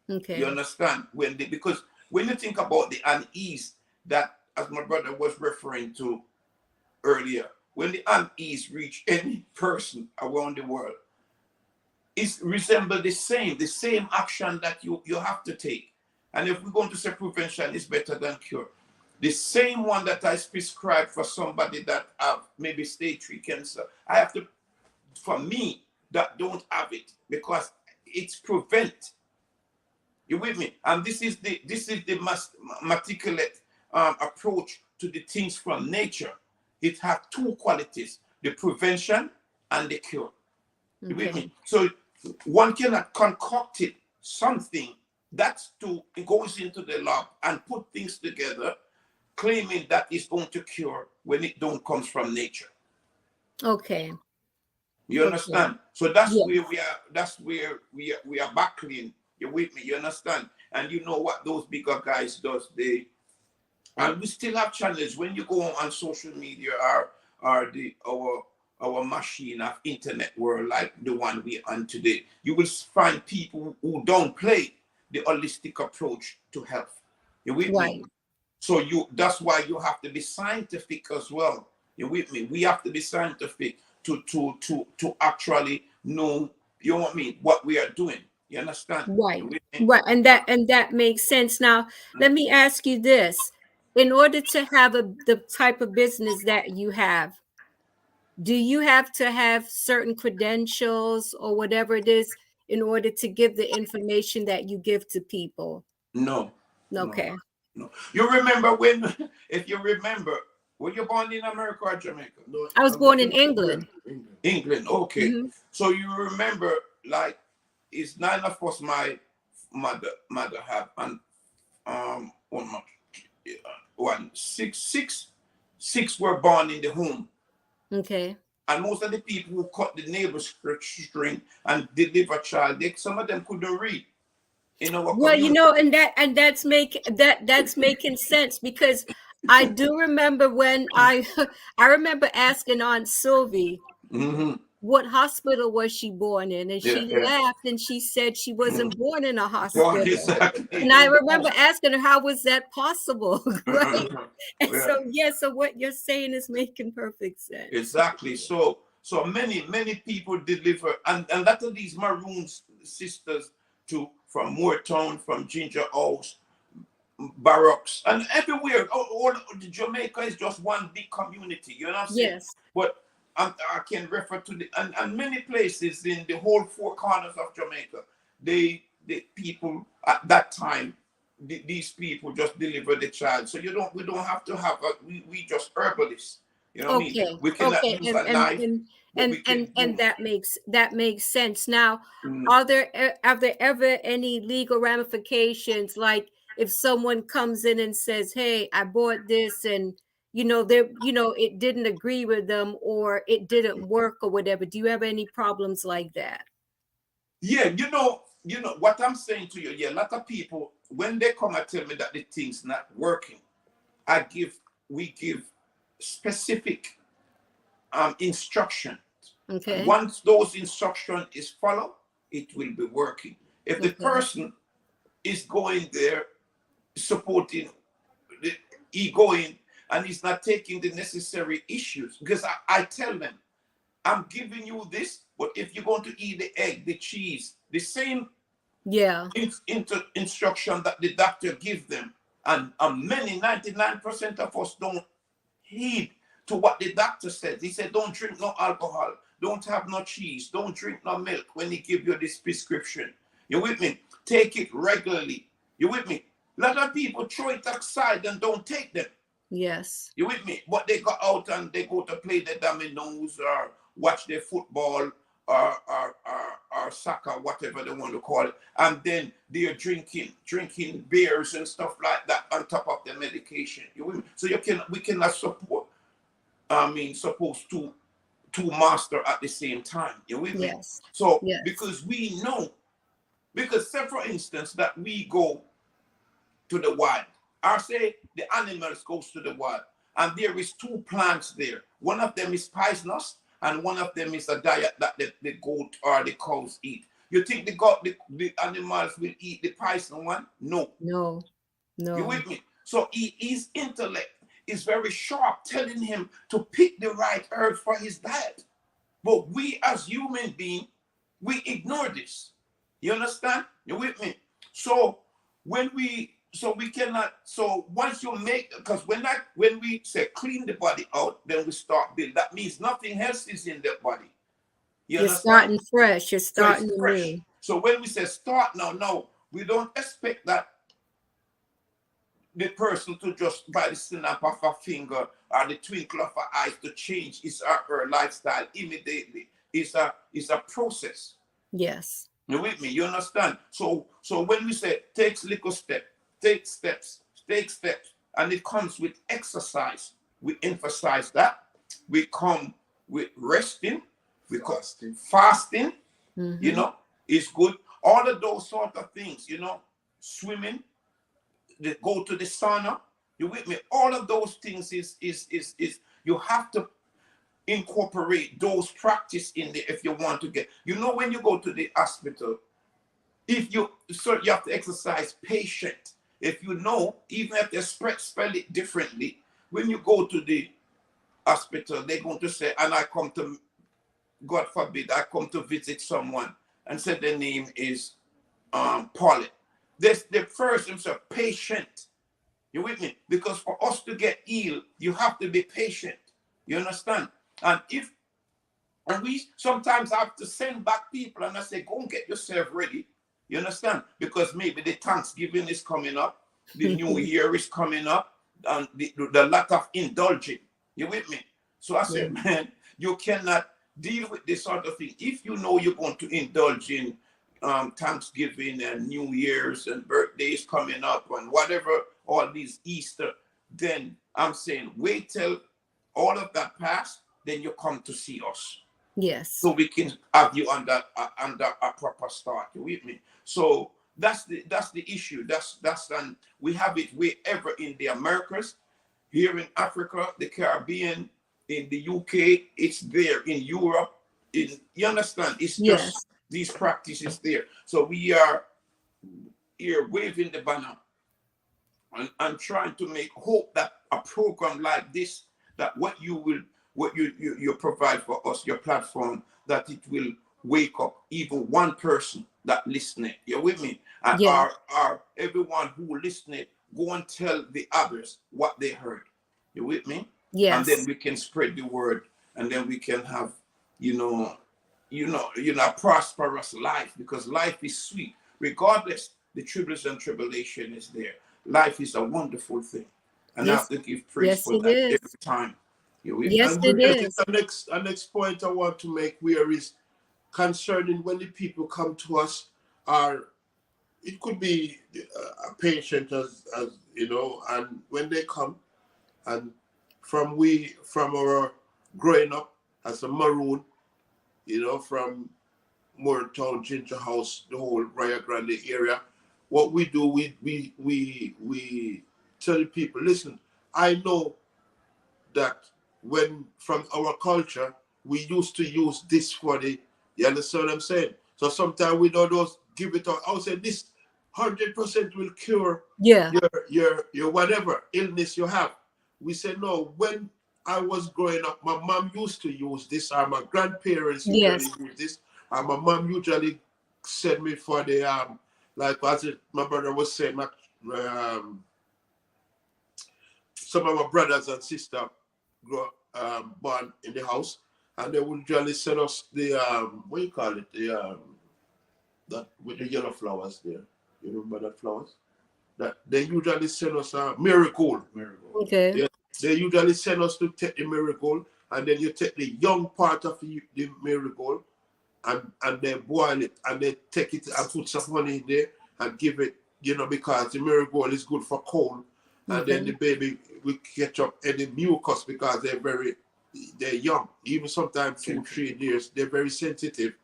You Okay. understand? Because when you think about the unease that, as my brother was referring to earlier, when the unease reach any person around the world, it resembles the same action that you have to take. And if we're going to say prevention is better than cure, the same one that I prescribe for somebody that have maybe stage 3 cancer, I have to, for me that don't have it, because it's prevent. You with me? And this is the meticulous approach to the things from nature. It has two qualities: the prevention and the cure. You with Okay. me? So one cannot concoct it something that's to, it goes into the lab and put things together, claiming that it's going to cure when it don't comes from nature. Okay. You Okay. understand? So that's Yeah. where we are. That's where we are battling. You with me? You understand? And you know what those bigger guys does? And we still have challenges when you go on social media, or the our machine of internet world, like the one we're on today. You will find people who don't play the holistic approach to health. You with me? Right. So that's why you have to be scientific as well. You with me? We have to be scientific to actually know, you know what I mean, what we are doing. You understand? Right. You with me? Right. And that makes sense. Now, let me ask you this. In order to have the type of business that you have, do you have to have certain credentials or whatever it is in order to give the information that you give to people? No, no, Okay. no. You remember when, if you remember, were you born in America or Jamaica? No, I was I'm born in in England. England. England. England. Okay. Hmm. So you remember, like, it's 9 of us my mother have, and one month, one six were born in the home. Okay. And most of the people who cut the neighbor's string and deliver child, some of them couldn't read in our Well, community. that's making sense, because I do remember when I I remember asking Aunt Sylvie, Hmm. what hospital was she born in? And Yeah, she yeah. laughed and she said she wasn't born in a Well, hospital. exactly. And I remember asking her, how was that possible? Right? And Yeah. so, yeah, so what you're saying is making perfect sense. Exactly. So many people deliver, and a lot of these Maroon sisters too, from Moortown, from Ginger House, Barracks, and everywhere. All Jamaica is just one big community. You know what I'm saying? Yes. But I can refer to and many places in the whole four corners of Jamaica. The people at that time, these people just deliver the child. So we don't have to have we just herbalists. You know what I mean? Okay. We cannot Okay. use a knife, but we can And do. that makes sense. Now, Mm, are there ever any legal ramifications, like if someone comes in and says, "Hey, I bought this," and it didn't agree with them or it didn't work or whatever? Do you have any problems like that? yeah, you know what I'm saying to you. Yeah, a lot of people when they come and tell me that the thing's not working, we give specific instruction, and Okay. once those instruction is followed, it will be working. If the Okay. person is going there supporting the he going and he's not taking the necessary issues, because I tell them I'm giving you this, but if you're going to eat the egg, the cheese, the same Yeah. instruction that the doctor gives them, and many 99% of us don't heed to what the doctor said. He said, don't drink no alcohol, don't have no cheese, don't drink no milk when he give you this prescription. You with me? Take it regularly. You with me? A lot of people throw it aside and don't take them. Yes. You with me? But they go out and they go to play the dominoes or watch their football or soccer, whatever they want to call it. And then they're drinking beers and stuff like that on top of the medication. You with me? So we cannot support, supposed to master at the same time. You with me? Yes. So Yes. because say for instance that we go to the wild. I say the animals goes to the wild, and there is two plants there. One of them is poisonous, and one of them is a diet that the goat or the cows eat. You think the animals will eat the poison one? No. No. You No. with me? So his intellect is very sharp, telling him to pick the right herb for his diet. But we as human beings, we ignore this. You understand? You with me? So we cannot, so once you make, because when we say clean the body out, then we start build. That means nothing else is in the body. You You're understand? starting fresh. You're So it's starting fresh. anew. So when we say start now, no, we don't expect that the person to just by the snap of a finger or the twinkle of an eye to change his or her lifestyle immediately. It's a process. Yes. You with me? You understand? So when we say take little step, take steps, and it comes with exercise. We emphasize that. We come with resting, we come fasting, Mm-hmm. is good. All of those sort of things, swimming, go to the sauna. You with me? All of those things is you have to incorporate those practice in there if you want to get. When you go to the hospital, you have to exercise patient. If even if they spell it differently, when you go to the hospital, they're going to say, and God forbid, I come to visit someone and say their name is Paulette. The first is a patient. You with me? Because for us to get healed, you have to be patient. You understand? And we sometimes have to send back people and I say, go and get yourself ready. You understand? Because maybe the Thanksgiving is coming up, the New Year is coming up, and the lot of indulging. You with me? So I said, man, you cannot deal with this sort of thing. If you know you're going to indulge in Thanksgiving and New Year's and birthdays coming up and whatever, all these Easter, then I'm saying wait till all of that pass, then you come to see us. Yes. So we can have you under a proper start. You with me? So that's the issue. And we have it wherever in the Americas, here in Africa, the Caribbean, in the UK, it's there in Europe, you understand? It's just Yes. these practices there. So we are here waving the banner and trying to make hope that a program like this, that what you provide for us, your platform, that it will wake up even one person that listening. You're with me? And Yes. our everyone who listening, go and tell the others what they heard. You with me? And then Yes. we can spread the word, and then we can have, you know, a prosperous life, because life is sweet. Regardless, the tribulation and tribulation is there. Life is a wonderful thing. And I have Yes. to give praise Yes, for it that is. every time. You with me? Yes, And it I think is. the next point I want to make where is concerning when the people come to us, are it could be a patient, as you know, and when they come, and from our growing up as a maroon, you know, from Moortown, Ginger House, the whole Rio Grande area, what we do, we tell the people, listen, I know that when from our culture, we used to use this for the, you understand what I'm saying? So sometimes we don't just give it out. I would say this 100% will cure Yeah. your whatever illness you have. We say no. When I was growing up, my mom used to use this, or my grandparents usually Yes. use this, and my mom usually sent me for the like as my brother was saying, um, some of my brothers and sisters born in the house, and they would usually send us the what do you call it, the that with the yellow flowers there. You remember that flowers? That they usually send us a miracle. Miracle. Okay. Yeah, they usually send us to take the miracle, and then you take the young part of the miracle, and they boil it, and they take it and put some honey in there and give it, you know, because the miracle is good for cold, and then Okay. the baby will catch up any mucus because they're young, even sometimes 2 3 years, they're very sensitive.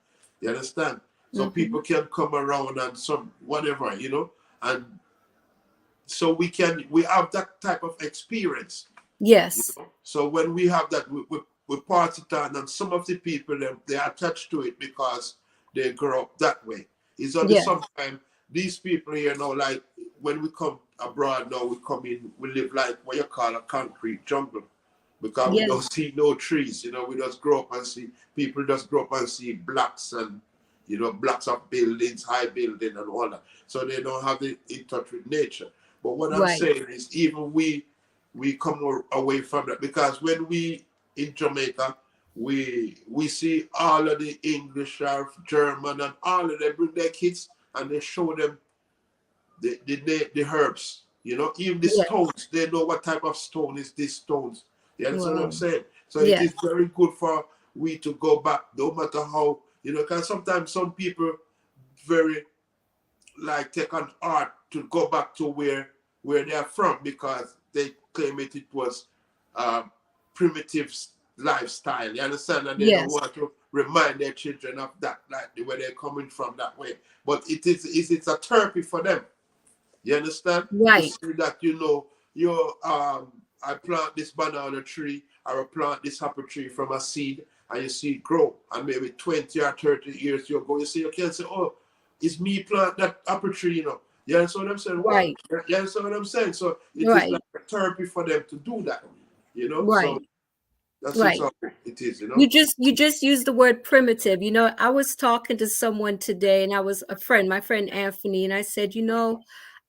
You understand? So Mm-hmm. people can come around and some whatever, you know, and so we have that type of experience, you Yes. know. So when we have that, we pass it on, and some of the people they are attached to it because they grow up that way. It's only Yes. sometimes these people here now, like when we come abroad now, we come in, we live like what you call a concrete jungle, because we Yes. don't see no trees, you know. We just grow up and see people just grow up and see blocks, and you know, blocks of buildings, high building and all that. So they don't have it in touch with nature. But what I'm Right. saying is, even we come away from that, because when we in Jamaica, we see all of the English or German and all of them bring their kids and they show them the herbs. You know, even the Yes. stones, they know what type of stone is this stones. You understand what I'm Wow. saying? So it Yes. is very good for we to go back, no matter how, you know, because sometimes some people very like take on art to go back to where they are from, because they claim it was um, primitive lifestyle. You understand? And they don't Yes. want to remind their children of that, like where they're coming from that way. But it's a therapy for them. You understand? To Right. see that, you know, I plant this banana tree, or I plant this apple tree from a seed, and you see it grow, and maybe 20 or 30 years you go, you can't say, oh, it's me plant that apple tree, you know. You understand what I'm saying? What? Right. You understand what I'm saying? So it is like Right. a therapy for them to do that, you know. So Right. that's just Right. how it is, you You know. just used the word primitive. I was talking to someone today, and I was a friend, my friend Anthony, and I said,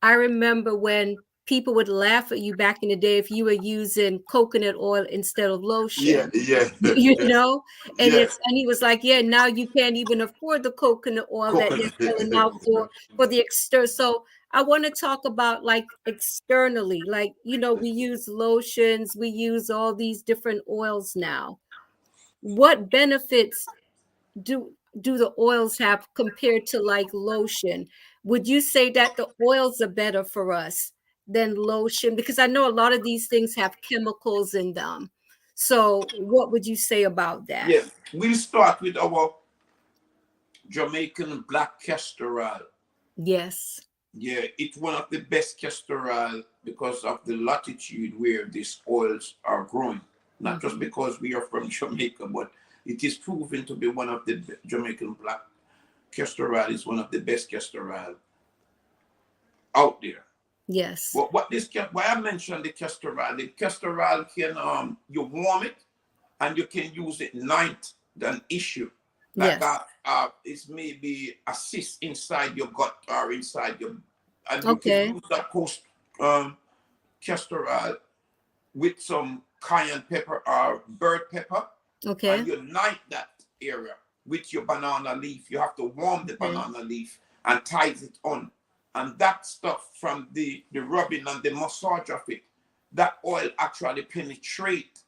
I remember when people would laugh at you back in the day if you were using coconut oil instead of Yeah, lotion. yeah, You yeah, know, and yeah. he was like, yeah, now you can't even afford the coconut oil that they're Coconut. selling out for the external. So I want to talk about like externally, like we use lotions, we use all these different oils now. What benefits do the oils have compared to like lotion? Would you say that the oils are better for us than lotion? Because I know a lot of these things have chemicals in them. So what would you say about that? Yes, we'll start with our Jamaican black castor oil. Yes. Yeah, it's one of the best castor oil because of the latitude where these oils are growing. Not just Mhm. because we are from Jamaica, but It is proven to be one of the Jamaican black castor oil is one of the best castor oil out there. Yes. But why I mentioned the castor oil can you warm it and you can use it night than issue. Like Yes. it's maybe a cyst inside your gut or inside your, and you can Okay. use that castor oil with some cayenne pepper or bird pepper, Okay. and you light that area with your banana leaf. You have to warm the Okay. banana leaf and ties it on. And that stuff from the rubbing and the massage of it, that oil actually penetrate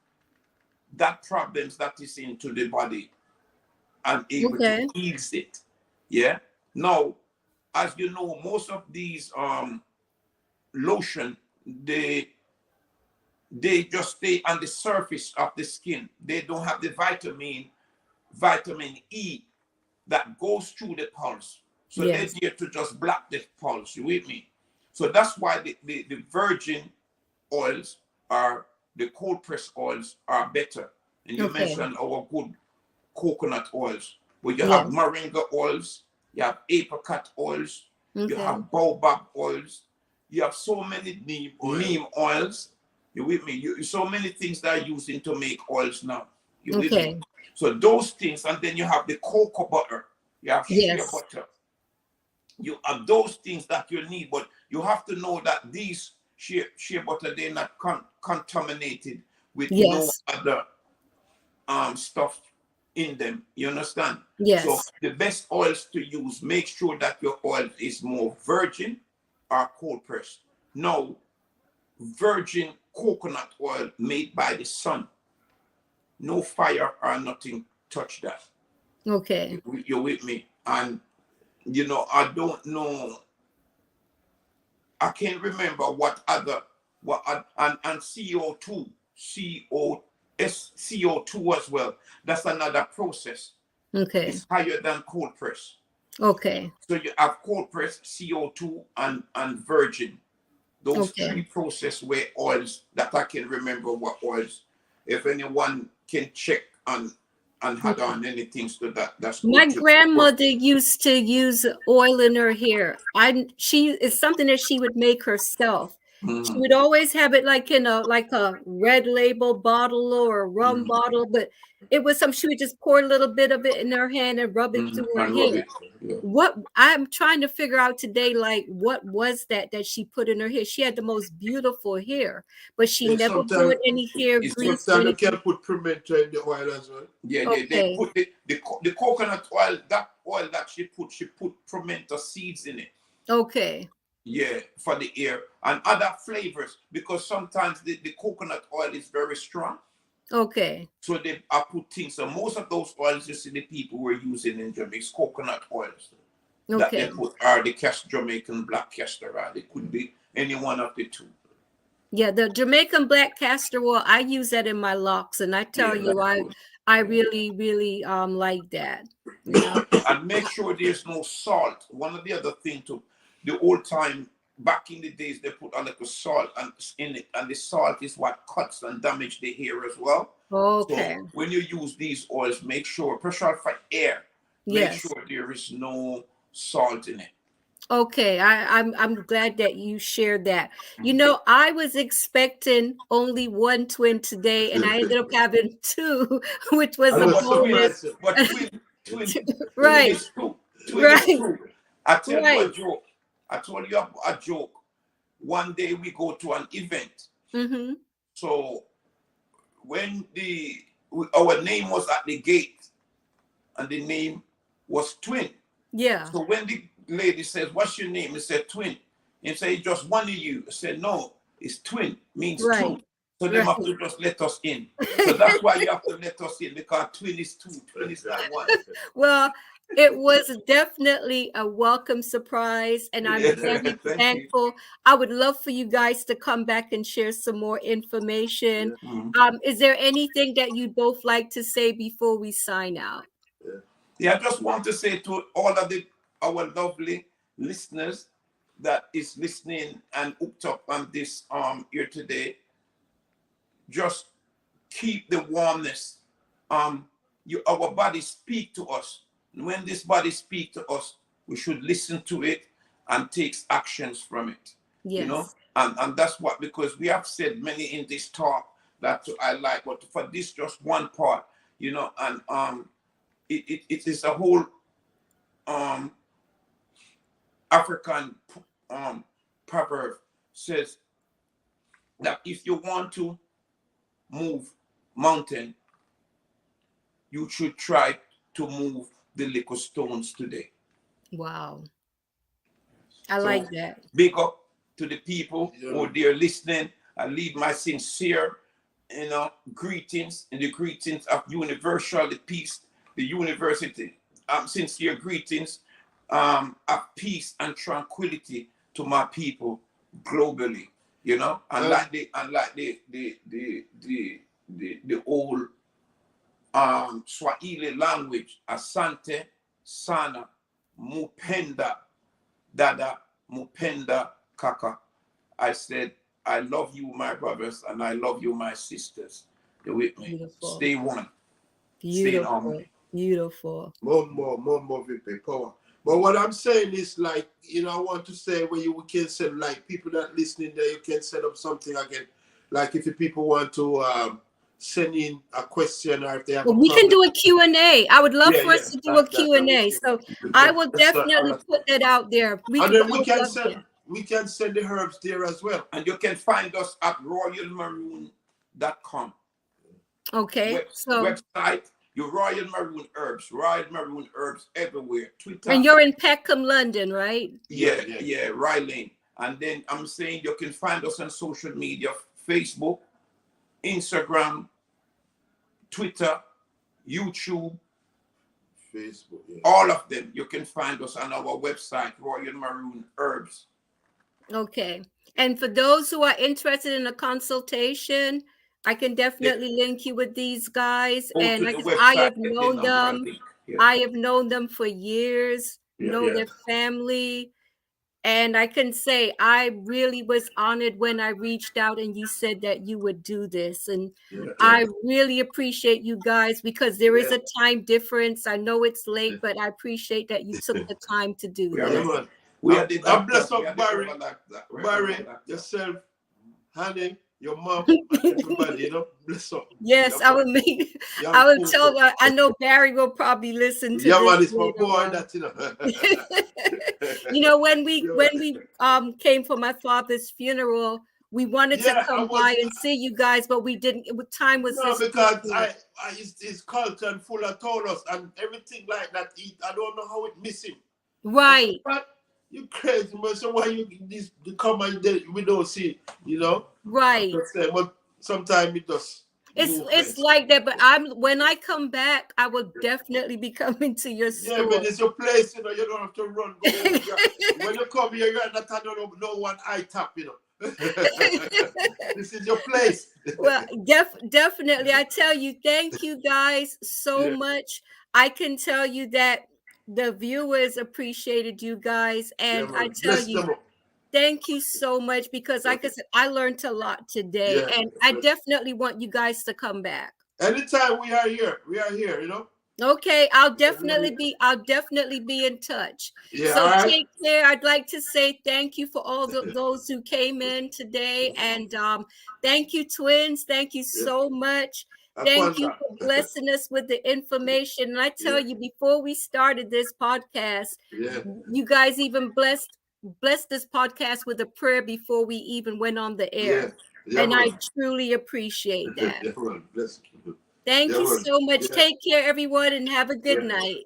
that problems that is into the body and able to Okay. ease it. Yeah. Now, as you know, most of these lotion, they just stay on the surface of the skin. They don't have the vitamin E that goes through the pulse. So they're Yes. there to just block the pulse. You with me? So that's why the virgin oils are the cold press oils are better. And you Okay. mentioned our good coconut oils. But you have Yes. moringa oils, you have apricot oils, you Okay. have baobab oils, you have so many neem oils. You with me? So many things that are using to make oils now. You with me? Okay. So those things, and then you have the cocoa butter, you have shea Yes. butter. You have those things that you need, but you have to know that these shea butter, they're not contaminated with no Yes. other stuff in them. You understand? So Yes. the best oils to use, make sure that your oil is more virgin or cold pressed. No, virgin coconut oil made by the sun. No fire or nothing touch that. Okay. You're with me? And I don't know. I can't remember and CO2, CO2 as well. That's another process. Okay. It's higher than cold press. Okay. So you have cold press, CO2, and virgin. Those Okay. three process where oils that I can remember what oils. If anyone can check and had Okay. on anything to that, that's My good too. grandmother used to use oil in her hair. She is something that she would make herself. She would always have it like in a red label bottle or a rum bottle, but it was she would just pour a little bit of it in her hand and rub it through her And rub hair. it. Yeah. What I'm trying to figure out today, like what was that she put in her hair? She had the most beautiful hair, but she And never sometimes put any hair grease or sometimes you anything. can put pimento in the oil as well. Yeah, they Okay. put the coconut oil, that oil that she put pimento seeds in it. Okay. Yeah, for the ear and other flavors, because sometimes the coconut oil is very strong. Okay. So I put things. So most of those oils you see the people were using in Jamaica is coconut oils that they Okay. put are the Jamaican black castor oil. It could be any one of the two. Yeah, the Jamaican black castor oil, I use that in my locks, and I tell Yeah, you, that's I good. I really, really like that. You know. And make sure there's no salt. One of the other thing to the old time back in the days they put a little salt in it, and the salt is what cuts and damage the hair as well. Okay. So when you use these oils, make sure pressure for air. Make Yes. sure there is no salt in it. Okay. I'm glad that you shared that. You know, I was expecting only one twin today, and I ended up having two, which was I a was bonus. surprised. But twin Right. is true. Twin is Right. true. I tell you Right. a joke. I told you a joke. One day we go to an event. Mm-hmm. So when our name was at the gate, and the name was Twin. Yeah. So when the lady says, "What's your name?" He said, "Twin." And say, "Just one of you." I said, "No, it's twin, means Right. two." So they Right. have to just let us in. So that's why you have to let us in, because twin is two, twin is not one. Well, it was definitely a welcome surprise, and I'm Yeah, very thank you. thankful. I would love for you guys to come back and share some more information. Is there anything that you'd both like to say before we sign out? Yeah, I just want to say to all of our lovely listeners that is listening and hooked up on this here today, just keep the warmness. our body speak to us. And when this body speak to us, we should listen to it and take actions from it. You know, Yes. and that's what, because we have said many in this talk that I like, but for this just one part, you know, and it is a whole African proverb says that if you want to move mountain, you should try to move the little stones today. Wow. I So like that. big up to the people who are there listening. I leave my sincere, you know, greetings, and the greetings of universal, the peace, the university. Sincere greetings of peace and tranquility to my people globally. You know, unlike the old Swahili language, Asante Sana Mupenda Dada Mupenda Kaka. I said, I love you, my brothers, and I love you, my sisters. You're with me. Beautiful. Stay one. Stay in Beautiful. harmony. Beautiful. More VP power. But what I'm saying is, like, you know, I want to say where we can send, like, people that listening there, you can set up something again. Like, if the people want to send in a question, or if they have Well, a we can comment. do a Q&A. I would love for us to do a Q&A. So I will definitely put that out there. And then we can send the herbs there as well. And you can find us at royalmaroon.com. Okay. So website, your Royal Maroon Herbs, Royal Maroon Herbs everywhere. Twitter. And you're in Peckham, London, right? Yeah, right lane. And then I'm saying you can find us on social media, Facebook, Instagram, Twitter, YouTube, Facebook, all of them. You can find us on our website, Royal Maroon Herbs. Okay. And for those who are interested in a consultation, I can definitely link you with these guys. And I have known them. I have known them for years, know their family. And I can say I really was honored when I reached out and you said that you would do this. And I really appreciate you guys, because there is a time difference. I know it's late, but I appreciate that you took the time to do this. We are the bless up Barry, yourself, honey, your mom, and everybody, you know, bless up. Yes, I will make. I will tell. I know Barry will probably listen to this. You know, when we came for my father's funeral, we wanted to come by and see you guys, but we didn't. Time was just because his culture and full of Taurus and everything like that. I don't know how it miss him. Right. You crazy, man. So why you come and we don't see, you know? Right. But sometimes it does. It's like that, but when I come back, I will definitely be coming to your store. Yeah, but it's your place, you know. You don't have to run. When you come here, you're not no one eye tap, you know. This is your place. Well, definitely. I tell you, thank you guys so much. I can tell you that the viewers appreciated you guys, and I tell you, thank you so much, because like I said, I learned a lot today, and I definitely want you guys to come back. Anytime we are here, you know. Okay, I'll definitely be in touch. So take care. I'd like to say thank you for all those who came in today, and thank you, twins. Thank you so much. Thank you for blessing us with the information. And I tell you, before we started this podcast, you guys even blessed this podcast with a prayer before we even went on the air. And I truly appreciate that. Thank you so much. Take care, everyone, and have a good night.